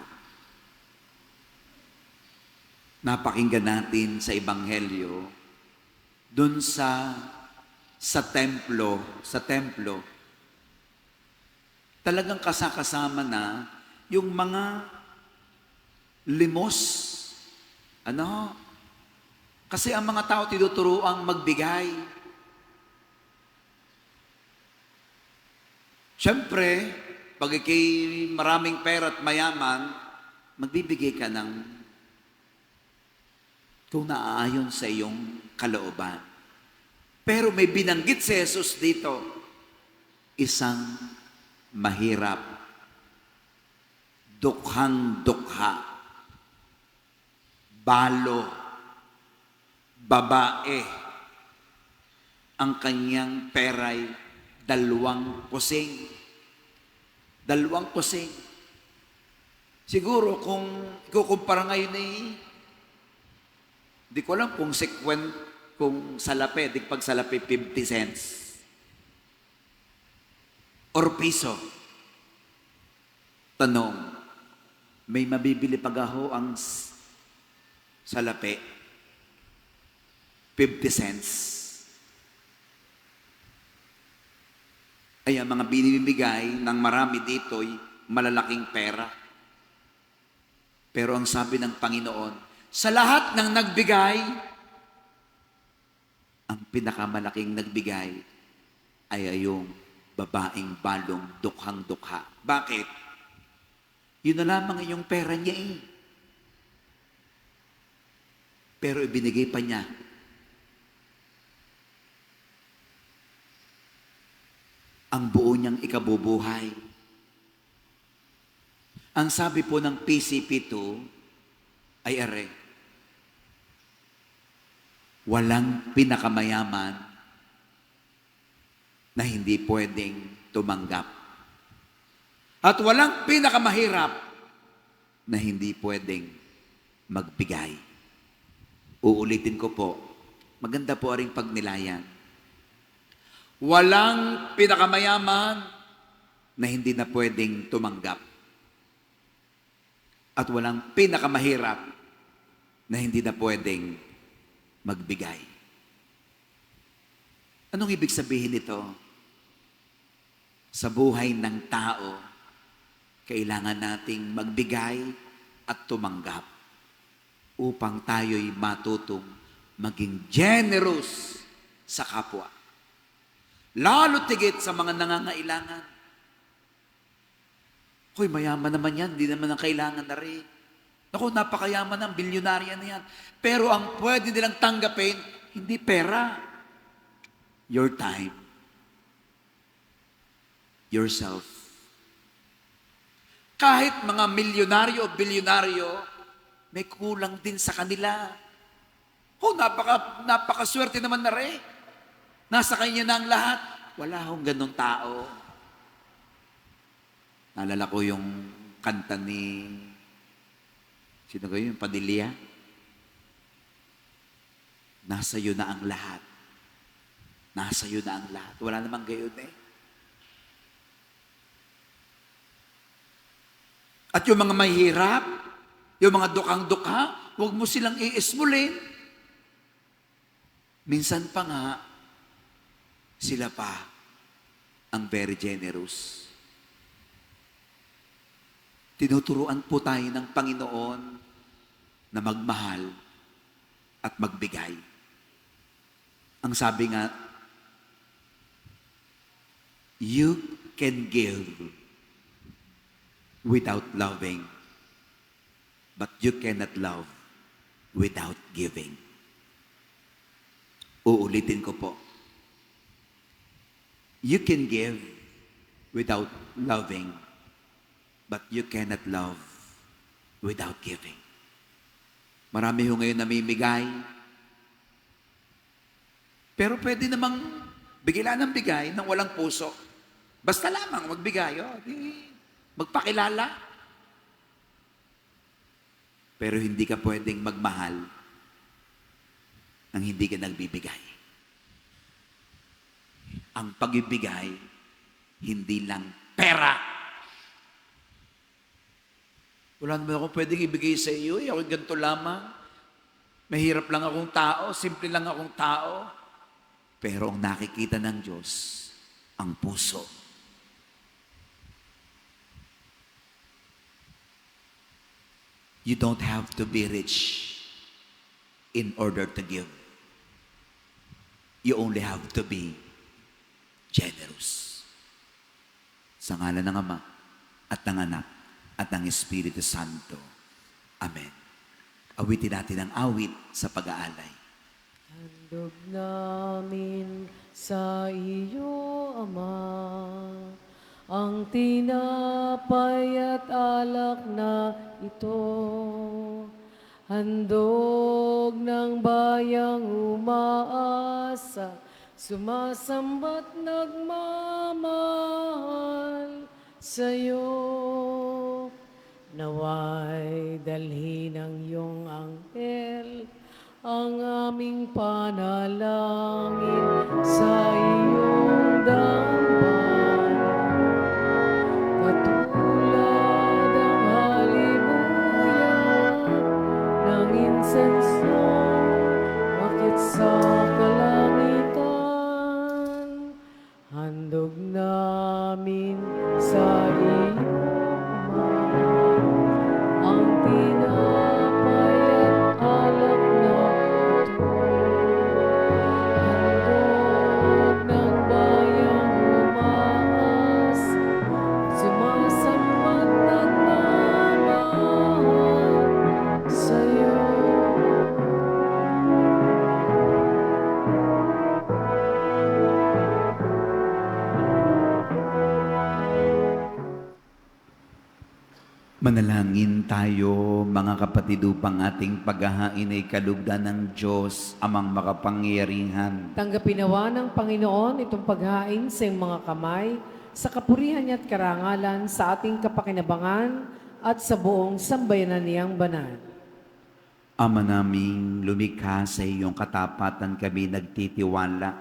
Napakinggan natin sa Ebanghelyo, dun sa templo, talagang kasakasama na yung mga limos. Kasi ang mga tao tinuturuang magbigay. Siyempre, pag ikay maraming pera at mayaman, magbibigay ka ng kung naaayon sa iyong kalooban. Pero may binanggit si Jesus dito, isang mahirap, dukhang-dukha, balo, babae, ang kanyang peray 2 kusing. 2 kusing. Siguro kung ikukumpara ngayon di ko alam kung kung salapi, pag salapi 50 cents. Or piso. Tanong, may mabibili pagaho ang salapi? 50 cents. Ay, ang mga binibigay ng marami dito'y malalaking pera. Pero ang sabi ng Panginoon, sa lahat ng nagbigay, ang pinakamalaking nagbigay ay yung babaeng balong dukhang-dukha. Bakit? Yun na lamang yung pera niya Pero ibinigay pa niya. Ang buo niyang ikabubuhay. Ang sabi po ng PCP2 ay walang pinakamayaman na hindi pwedeng tumanggap. At walang pinakamahirap na hindi pwedeng magbigay. Uulitin ko po, maganda po ring pagnilayan. Walang pinakamayaman na hindi na pwedeng tumanggap. At walang pinakamahirap na hindi na pwedeng magbigay. Anong ibig sabihin nito? Sa buhay ng tao, kailangan nating magbigay at tumanggap upang tayo'y matutong maging generous sa kapwa. Lalo tigit sa mga nangangailangan. Hoy, mayaman naman yan, hindi naman ang kailangan na rin. Naku, napakayaman ng bilyonarya na yan. Pero ang pwede nilang tanggapin, hindi pera. Your time. Yourself. Kahit mga milyonaryo o bilyonaryo, may kulang din sa kanila. Oh, napakaswerte naman na rin. Nasa kanya na ang lahat. Wala akong ganong tao. Naalala ko yung kanta ni, sino kayo? Yung Padilla? Nasa iyo na ang lahat. Nasa iyo na ang lahat. Wala namang gayon At yung mga mahirap, yung mga dukang-dukha, huwag mo silang iismulin. Minsan pa nga, sila pa ang very generous. Tinuturuan po tayo ng Panginoon na magmahal at magbigay. Ang sabi nga, you can give without loving, but you cannot love without giving. Uulitin ko po. You can give without loving, but you cannot love without giving. Marami ho ngayon namimigay. Pero pwede namang bigila ng bigay ng walang puso. Basta lamang magbigay. Magpakilala. Pero hindi ka pwedeng magmahal nang hindi ka nagbibigay. Ang pag-ibigay, hindi lang pera. Wala naman akong pwedeng ibigay sa iyo. Ako ganito lamang. Mahirap lang akong tao. Simple lang akong tao. Pero ang nakikita ng Diyos, ang puso. You don't have to be rich in order to give. You only have to be generous. Sa ngalan ng Ama at ng Anak at ng Espiritu Santo. Amen. Awitin natin ang awit sa pag-aalay. Handog namin sa iyo, Ama, ang tinapay at alak na ito. Handog ng bayang umaasa, sumasamba't nagmamahal sa'yo. Naway dalhin ng iyong anghel ang aming panalangin sa iyong dambana. Katulad ang halimuya ng insenso, bakit sa kalangitan, handog namin sa iyo, ang tinapay at alak na ito. Handog ng bayang umaas, sumasambat nagmamahal sa'yo. Manalangin tayo, mga kapatid, upang ating paghahain ay kalugdan ng Diyos, amang makapangyarihan. Tanggapin nawa ng Panginoon itong paghain sa iyong mga kamay, sa kapurihan niya at karangalan, sa ating kapakinabangan at sa buong sambayanan niyang banal. Ama naming lumikha sa iyong katapatan kami nagtitiwala.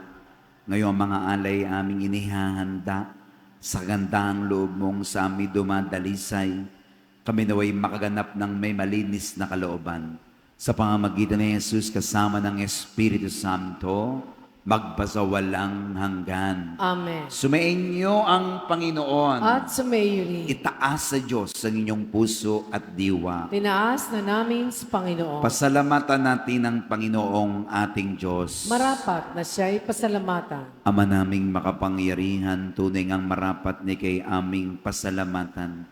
Ngayong mga alay aming inihahanda sa gandang loob mong sa aming dumadalisay. Kami naway makaganap ng may malinis na kalooban. Sa pamamagitan ni Jesus kasama ng Espiritu Santo, magpasawalang hanggan. Amen. Sumainyo ang Panginoon. At sumayo rin. Itaas sa Diyos ang inyong puso at diwa. Tinaas na namin sa Panginoon. Pasalamatan natin ang Panginoong ating Diyos. Marapat na siya'y pasalamatan. Ama naming makapangyarihan, tunay ngang marapat ni kay aming pasalamatan.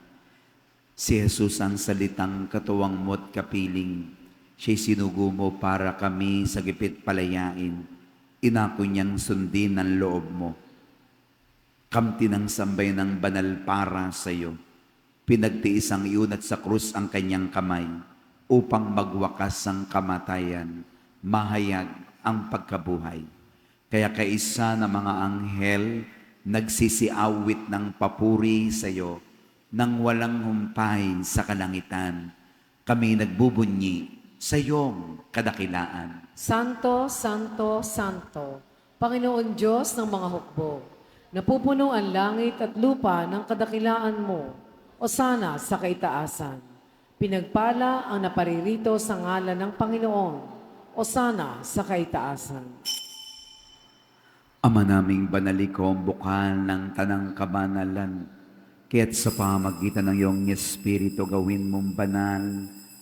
Si Jesus ang salitang katuwang mo't kapiling. Siya'y sinugo mo para kami sa gipit palayain. Inako niyang sundin ang loob mo. Kamti ng sambay ng banal para sa iyo. Pinagtiis ang iunat sa krus ang kanyang kamay upang magwakas ang kamatayan, mahayag ang pagkabuhay. Kaya kaisa ng mga anghel nagsisiawit ng papuri sa iyo nang walang humpay sa kalangitan. Kami nagbubunyi sa iyong kadakilaan. Santo, Santo, Santo, Panginoon Diyos ng mga hukbo, napupuno ang langit at lupa ng kadakilaan mo, o sana sa kaitaasan. Pinagpala ang naparirito sa ngalan ng Panginoon, o sana sa kaitaasan. Ama naming banalikom, bukal ng tanang kabanalan, kaya't sa pamagitan ng iyong Espiritu gawin mong banal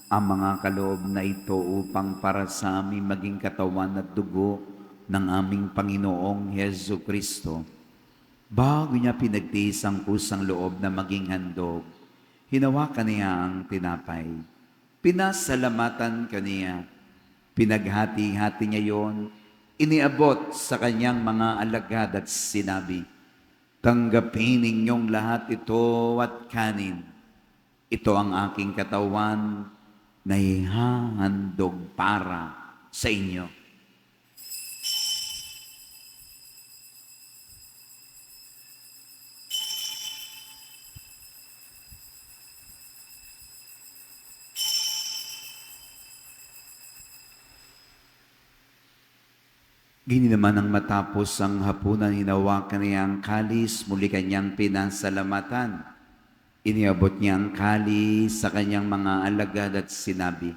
ang mga kaloob na ito upang para sa amin maging katawan at dugo ng aming Panginoong Hesu Kristo. Bago niya pinagtiis ang kusang loob na maging handog, hinawakan niya ang tinapay. Pinasalamatan kaniya. Pinaghati-hati niya yon, iniabot sa kanyang mga alagad at sinabi, tanggapin ninyong lahat ito at kanin. Ito ang aking katawan na ihahandog para sa inyo. Gini naman ang matapos ang hapunan, hinawakan niya ang kalis, muli kanyang pinasalamatan. Iniabot niya ang kalis sa kanyang mga alagad at sinabi,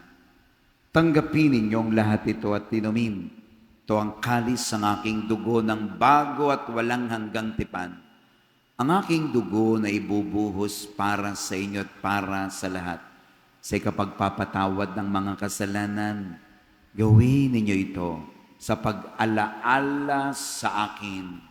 "Tanggapin ninyong lahat ito at inumin. Ito ang kalis ng aking dugo ng bago at walang hanggang tipan. Ang aking dugo na ibubuhos para sa inyo at para sa lahat. Sa ikapagpapatawad ng mga kasalanan, gawin ninyo ito sa pag-alaala sa akin."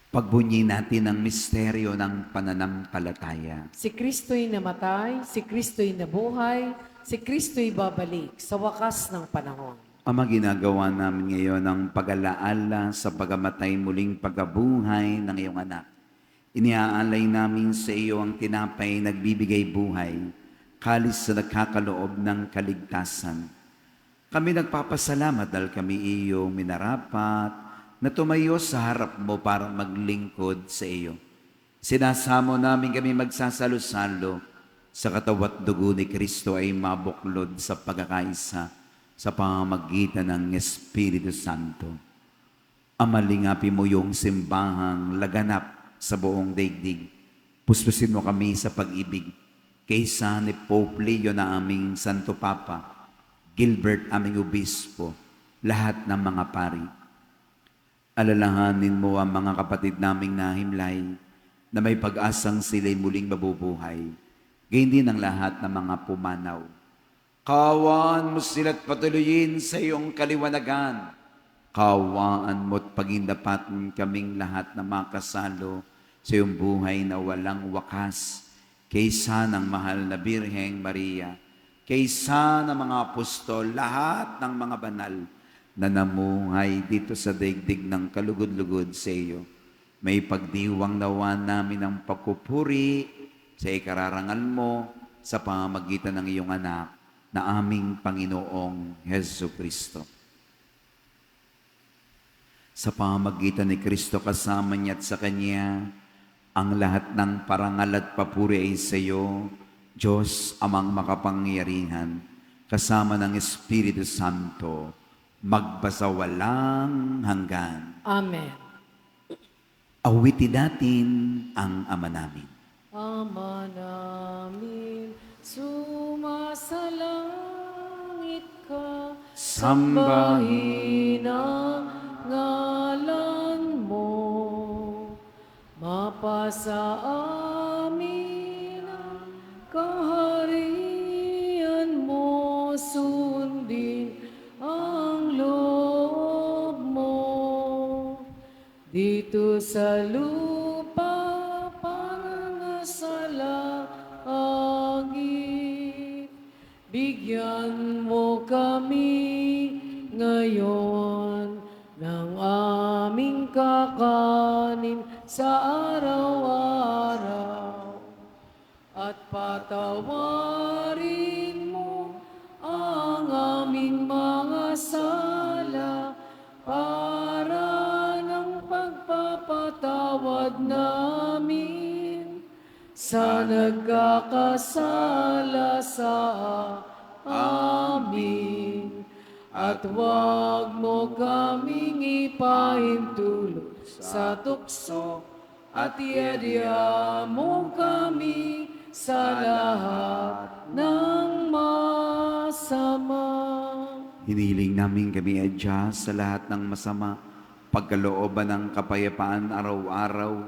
Pagbunyi natin ang misteryo ng pananampalataya. Si Kristo'y namatay, si Kristo'y nabuhay, si Kristo'y babalik sa wakas ng panahon. Ama, ginagawa namin ngayon ang pag-alaala sa pagamatay muling pagkabuhay ng iyong anak. Iniaalay namin sa iyo ang tinapay nagbibigay buhay, kalis na nagkakaloob ng kaligtasan. Kami nagpapasalamat dahil kami iyo minarapat na tumayo sa harap mo para maglingkod sa iyo. Sinasamo namin kami magsasalo-salo sa katawat dugo ni Kristo ay mabuklod sa pagkakaisa sa pamamagitan ng Espiritu Santo. Amalingapi mo yung simbahang laganap sa buong daigdig. Puspusin mo kami sa pag-ibig kaysa ni Pope Leo na aming Santo Papa, Gilbert aming Obispo, lahat ng mga pari. Alalahanin mo ang mga kapatid naming nahimlay na may pag-asang sila'y muling mabubuhay. Gayon din ang lahat ng mga pumanaw. Kaawaan mo sila't patuloyin sa iyong kaliwanagan. Kaawaan mo't pagindapatin kaming lahat na makasalo sa iyong buhay na walang wakas. Kaysa ng mahal na Birheng Maria, kaysa ng mga apostol, lahat ng mga banal na namuhay dito sa daigdig ng kalugod-lugod sa iyo. May pagdiwang nawa namin ang pagpupuri sa ikararangal mo sa pamamagitan ng iyong anak na aming Panginoong Hesu Kristo. Sa pamamagitan ni Kristo kasama niya at sa Kanya, ang lahat ng parangal at papuri ay sa iyo, Diyos amang makapangyarihan, kasama ng Espiritu Santo, magbasawalang hanggan. Amen. Awitin natin ang Ama namin. Ama namin, sumasalangit ka, sambahin ang ngalan mo, mapasa amin ang kaharian mo, sundin ang loob mo, dito sa lupa para sa langit. Bigyan mo kami ngayon ng aming kakanin sa araw-araw, at patawarin mo ang aming mga sala para ng pagpapatawad namin sa nagkakasala sa amin. At huwag mo kaming ipahintulot sa tukso, at iadya mo kami sa lahat ng masama. Hiniling namin kami adya sa lahat ng masama, pagkalooban ng kapayapaan araw-araw,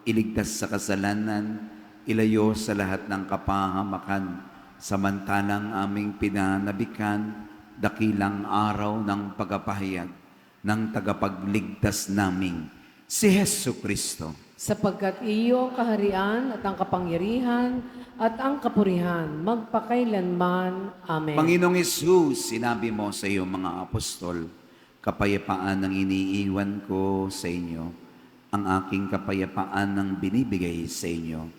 iligtas sa kasalanan, ilayo sa lahat ng kapahamakan, samantalang aming pinanabikan, dakilang araw ng pagpapahayag ng tagapagligtas naming si Hesu Kristo. Sapagkat iyo ang kaharian at ang kapangyarihan at ang kapurihan magpakailanman. Amen. Panginoong Hesus, sinabi mo sa iyong mga apostol, kapayapaan ang iniiwan ko sa inyo, ang aking kapayapaan ang binibigay sa inyo.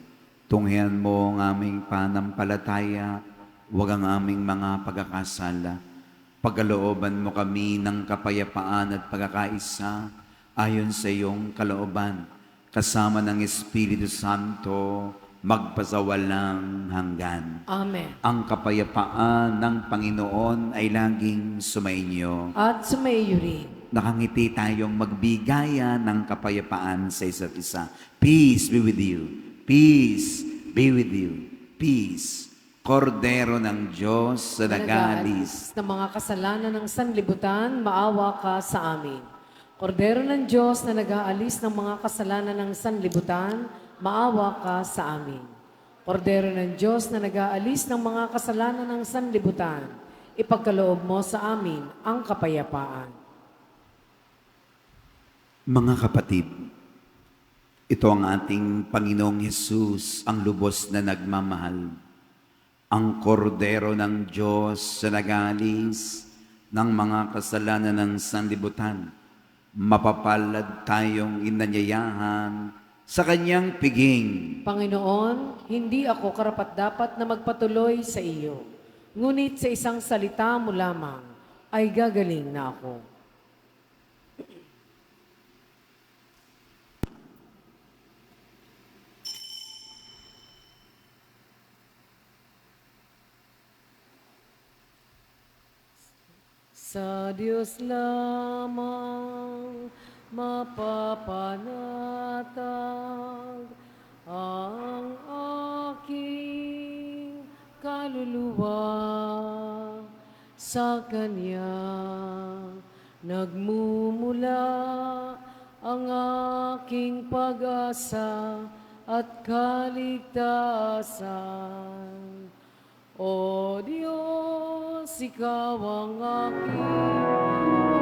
Tunghayan mo ang aming panampalataya, huwag ang aming mga pagkakasala. Pagkalooban mo kami ng kapayapaan at pagkakaisa ayon sa iyong kalooban, kasama ng Espiritu Santo, magpasawalang hanggan. Amen. Ang kapayapaan ng Panginoon ay laging sumainyo. At sumaiyo rin. Nakangiti tayong magbigaya ng kapayapaan sa isa't isa. Peace be with you. Peace be with you. Peace. Kordero ng Diyos sa nag-aalis ng mga kasalanan ng sanlibutan, maawa ka sa amin. Kordero ng Diyos na nag-aalis ng mga kasalanan ng sanlibutan, maawa ka sa amin. Kordero ng Diyos na nag-aalis ng mga kasalanan ng sanlibutan, ipagkaloob mo sa amin ang kapayapaan. Mga kapatid, ito ang ating Panginoong Hesus, ang lubos na nagmamahal. Ang kordero ng Diyos sa nag-aalis ng mga kasalanan ng sanlibutan. Mapapalad tayong inanyayahan sa kanyang piging. Panginoon, hindi ako karapat-dapat na magpatuloy sa iyo. Ngunit sa isang salita mo lamang ay gagaling na ako. Sa Diyos lamang mapapanatag ang aking kaluluwa. Sa Kanya nagmumula ang aking pag-asa at kaligtasan. O Diyos, Ikaw ang aking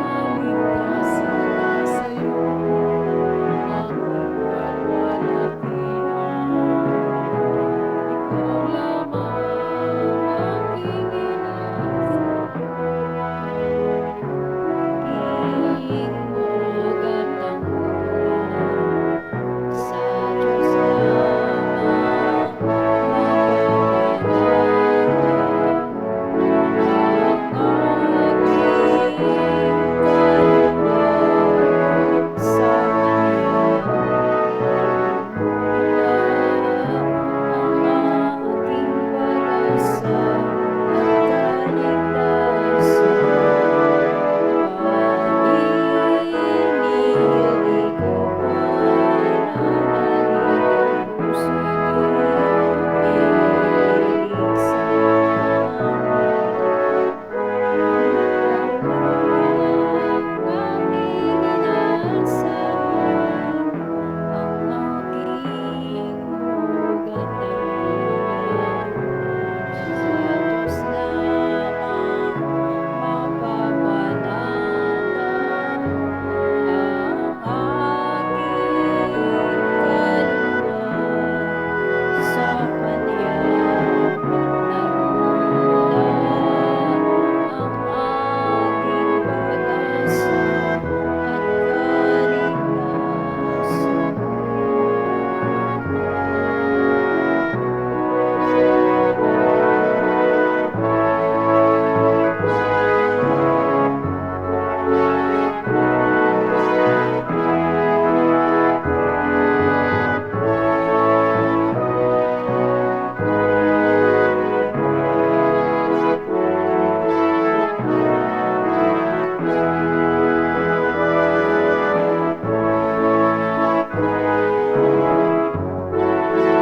kaligtasan, nasa iyo aking kalwalhatian. Ikaw lamang aking Aking ugat ang buwan, sa Diyos lamang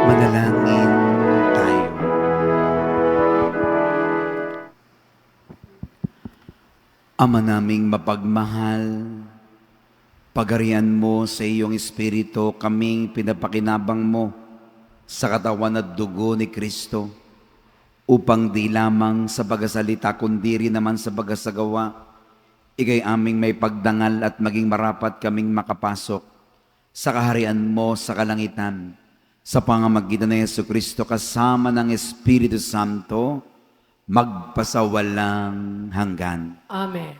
Manalangin tayo. Ama naming mapagmahal, pagarian mo sa iyong Espiritu, kaming pinapakinabang mo sa katawan at dugo ni Kristo, upang di lamang sa pagsasalita kundi rin naman sa pagsagawa, ikay aming may pagdangal at maging marapat kaming makapasok sa kaharian mo sa kalangitan, sa pamamagitan ng Jesucristo kasama ng Espiritu Santo, magpasawalang hanggan. Amen.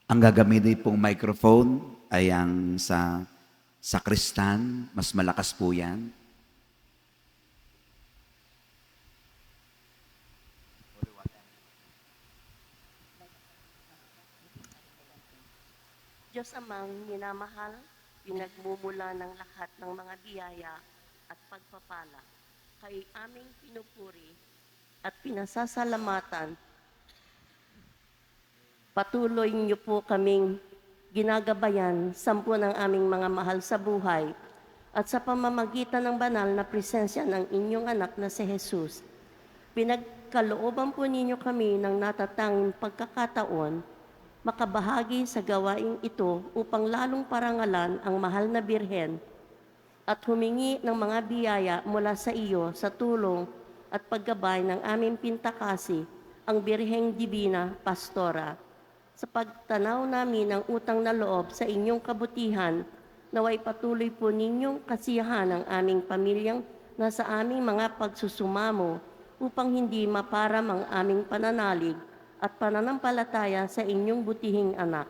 Ang gagamitin pong microphone ay ang sa sakristan, mas malakas po yan. Diyos amang minamahal, pinagmumula ng lahat ng mga biyaya, at pagpapala. Kay aming pinupuri at pinasasalamatan. Patuloy niyo po kaming ginagabayan sampu ng aming mga mahal sa buhay at sa pamamagitan ng banal na presensya ng inyong anak na si Jesus. Pinagkalooban po ninyo kami ng natatanging pagkakataon makabahagi sa gawaing ito upang lalong parangalan ang mahal na Birhen at humingi ng mga biyaya mula sa iyo sa tulong at paggabay ng aming pintakasi, ang Birheng Divina Pastora. Sa pagtanaw namin ng utang na loob sa inyong kabutihan, naway patuloy po ninyong kasiyahan ang aming pamilyang nasa aming mga pagsusumamo upang hindi maparam ang aming pananalig at pananampalataya sa inyong butihing anak.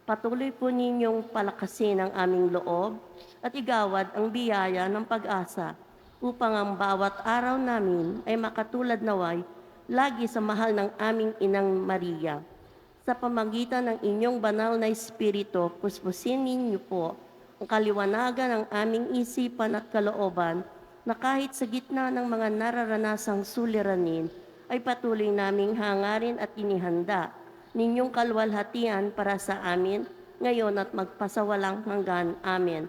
Patuloy po ninyong palakasin ang aming loob at igawad ang biyaya ng pag-asa upang ang bawat araw namin ay makatulad naway lagi sa mahal ng aming Inang Maria. Sa pamagitan ng inyong banal na Espiritu, puspusin ninyo po ang kaliwanagan ng aming isipan at kalooban na kahit sa gitna ng mga nararanasang suliranin ay patuloy naming hangarin at inihanda ninyong kalwalhatian para sa amin ngayon at magpasawalang hanggan. Amen.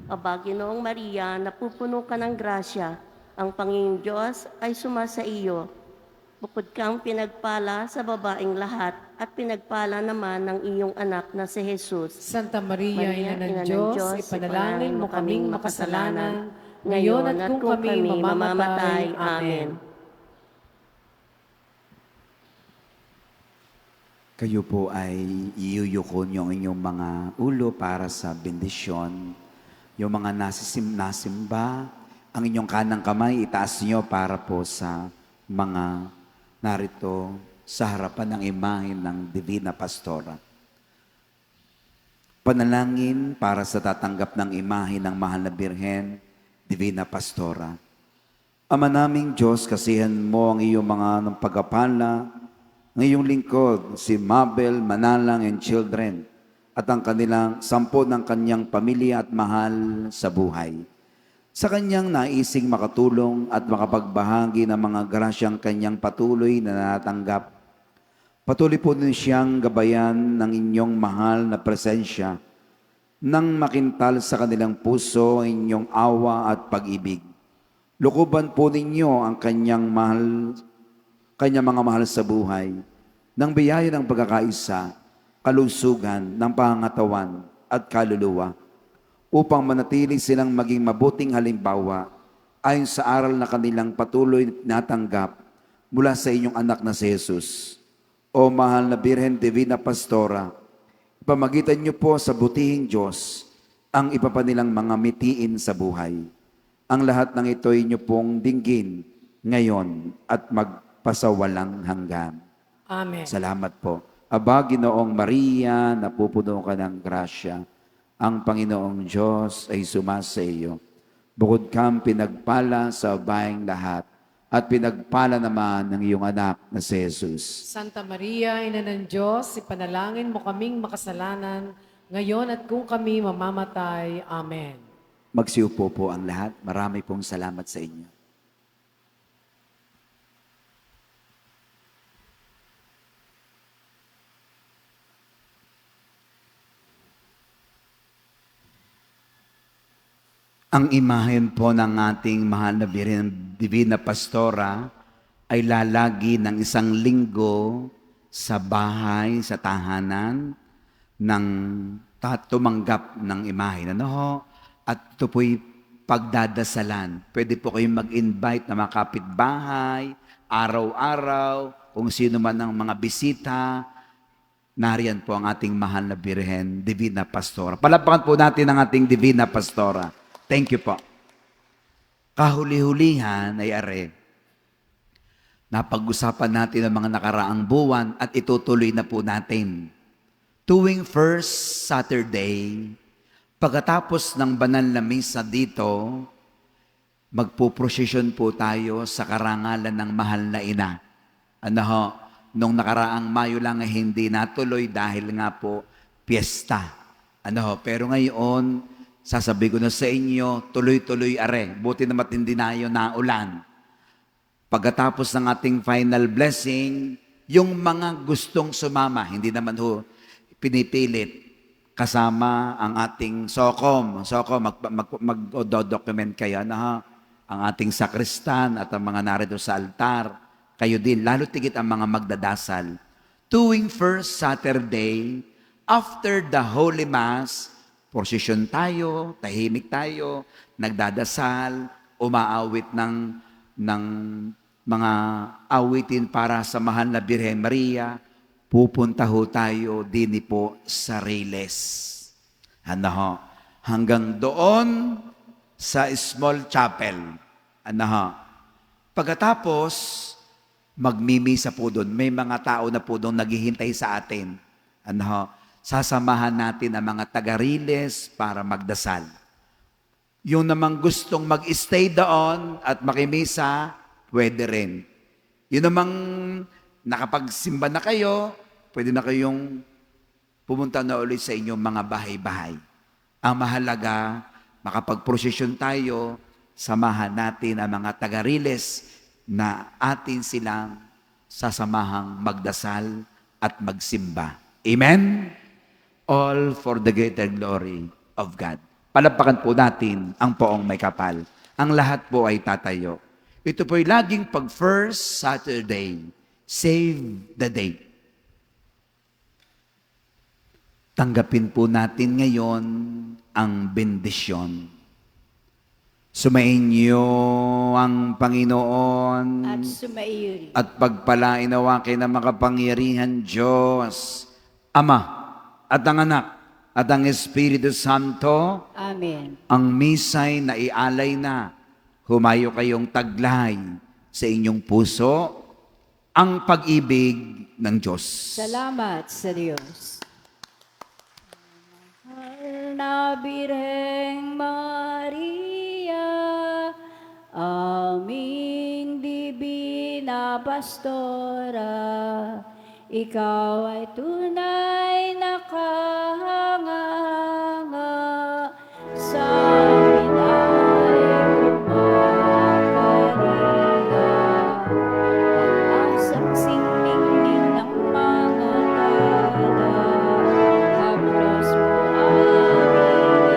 Aba, Ginoong Maria, napupuno ka ng grasya, ang Panginoong Diyos ay sumasa iyo. Bukod kang pinagpala sa babaeng lahat at pinagpala naman ng iyong anak na si Jesus. Santa Maria, Maria, Ina ng Diyos, ipanalangin mo kaming makasalanan, ngayon at kung kami mamamatay. Amen. Kayo po ay iyuyukon yung inyong mga ulo para sa bendisyon. Yung mga nasimba, ang inyong kanang kamay, itaas niyo para po sa mga narito sa harapan ng imahe ng Divina Pastora. Panalangin para sa tatanggap ng imahe ng Mahal na Birhen, Divina Pastora. Ama naming Diyos, kasihan mo ang iyong mga ng pagpapala, ang iyong lingkod, si Mabel, Manalang, and children, at ang kanilang 10 ng kanyang pamilya at mahal sa buhay. Sa kanyang naising makatulong at makapagbahagi ng mga grasyang kanyang patuloy na natanggap, patuloy po din siyang gabayan ng inyong mahal na presensya nang makintal sa kanilang puso inyong awa at pag-ibig. Lukuban po ninyo ang kanyang mga mahal sa buhay ng biyaya ng pagkakaisa, kalusugan ng pangangatawan at kaluluwa, upang manatili silang maging mabuting halimbawa ayon sa aral na kanilang patuloy natanggap mula sa inyong anak na si Jesus. O Mahal na Birhen Divina Pastora, ipamagitan niyo po sa butihing Diyos ang iba pa nilang mga mitiin sa buhay. Ang lahat ng ito ay inyo pong dinggin ngayon at magpasawalang hanggan. Amen. Salamat po. Aba, Ginoong Maria, napupuno ka ng grasya. Ang Panginoong Diyos ay sumasa iyo. Bukod kang pinagpala sa babaeng lahat, at pinagpala naman ng iyong anak na si Jesus. Santa Maria, Ina ng Diyos, ipanalangin mo kaming makasalanan, ngayon at kung kami mamamatay. Amen. Magsiupo po ang lahat. Marami pong salamat sa inyo. Ang imahen po ng ating mahal na Birhen Divina Pastora ay lalagi ng 1 linggo sa bahay, sa tahanan ng tumanggap ng imahen. At ito po'y pagdadasalan. Pwede po kayong mag-invite na mga kapitbahay, araw-araw, kung sino man ang mga bisita. Nariyan po ang ating mahal na Birhen Divina Pastora. Palapakan po natin ang ating Divina Pastora. Thank you po. Kahuli-hulihan ay are. Napag-usapan natin ang mga nakaraang buwan at itutuloy na po natin. Tuwing first Saturday, pagkatapos ng banal na misa dito, magpuprosesyon po tayo sa karangalan ng mahal na ina. Nung nakaraang Mayo lang ay hindi natuloy dahil nga po piyesta. Pero ngayon, sasabi ko na sa inyo, tuloy-tuloy are. Buti na matindi na yun na ulan. Pagkatapos ng ating final blessing, yung mga gustong sumama, hindi naman ho pinipilit, kasama ang ating SOCOM. SOCOM, mag-document kayo na ha, ang ating sakristan at ang mga narito sa altar. Kayo din, lalo tigit ang mga magdadasal. Tuwing first Saturday, after the Holy Mass, prosesyon tayo, tahimik tayo, nagdadasal, umaawit ng mga awitin para sa mahal na Birhen Maria, pupunta ho tayo din po sa Riles. Ano ho? Hanggang doon sa small chapel. Ano ho? Pagkatapos, magmimisa po doon. May mga tao na po doon naghihintay sa atin. Ano ho? Sasamahan natin ang mga taga-Riles para magdasal. Yung namang gustong mag-stay doon at makimisa, pwede rin. Yung namang nakapagsimba na kayo, pwede na kayong pumunta na ulit sa inyong mga bahay-bahay. Ang mahalaga, makapag-prosesyon tayo, samahan natin ang mga taga-Riles na atin silang sasamahang magdasal at magsimba. Amen? All for the greater glory of God. Palapakan po natin ang poong may kapal. Ang lahat po ay tatayo. Ito po'y laging pag first Saturday, save the date. Tanggapin po natin ngayon ang bendisyon. Sumainyo ang Panginoon At sumaiyo rin. at pagpalain nawa kayo ng makapangyarihan Diyos, Ama at ang Anak at ang Espiritu Santo. Amen. Ang misay na ialay na, humayo kayong taglay sa inyong puso ang pag-ibig ng Diyos. Salamat sa Diyos. Mahal na Birheng Maria, aming Dibina Pastora, ikaw ay tunay na kahanga sa amin ay kumakalinga. Ang saksing ningning ng mga tala, haplos mo aming ina,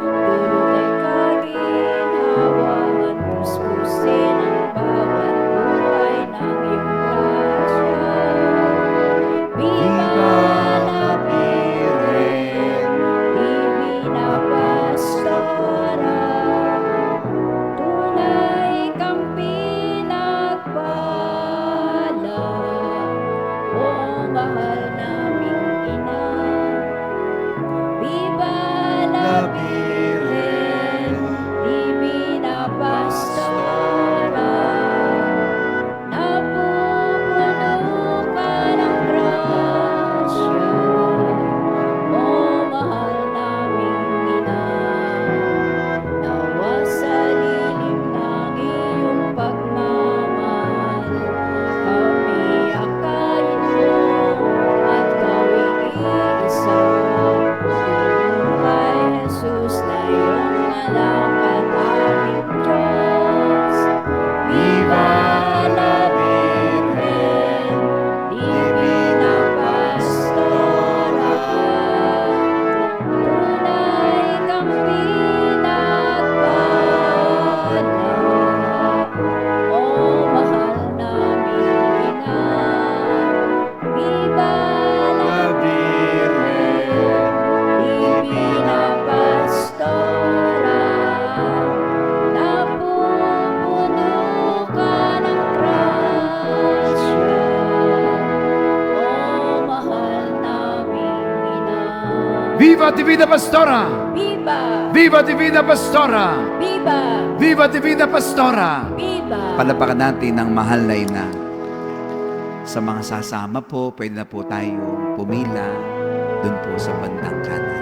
dulot ay kaginhawahan, puspusin ang bawat buhay ng iyong grasya. Viva la Virgen, Divina Pastora, tunay kang pinagpala, o mahal naming ina. Viva la Virgen, Divina Pastora, napupuno ka ng grasya, o mahal naming ina. Nawa sa lilim ng iyong pagmamahal, kami akayin mo at gawing iisa. Kay Jesus na iyong anak at aming Diyos. Viva la Virgen, Divina Pastora, tunay kang pinagpala, o mahal naming ina. Viva la Virgen, Divina Pastora, napupuno ka ng grasya, o mahal naming ina. Viva Divina Pastora! Viva! Viva Divina Pastora! Viva! Viva Divina Pastora! Viva! Palapakan natin ang mahal na ina. Sa mga sasama po, pwede na po tayo pumila dun po sa bandang kanan.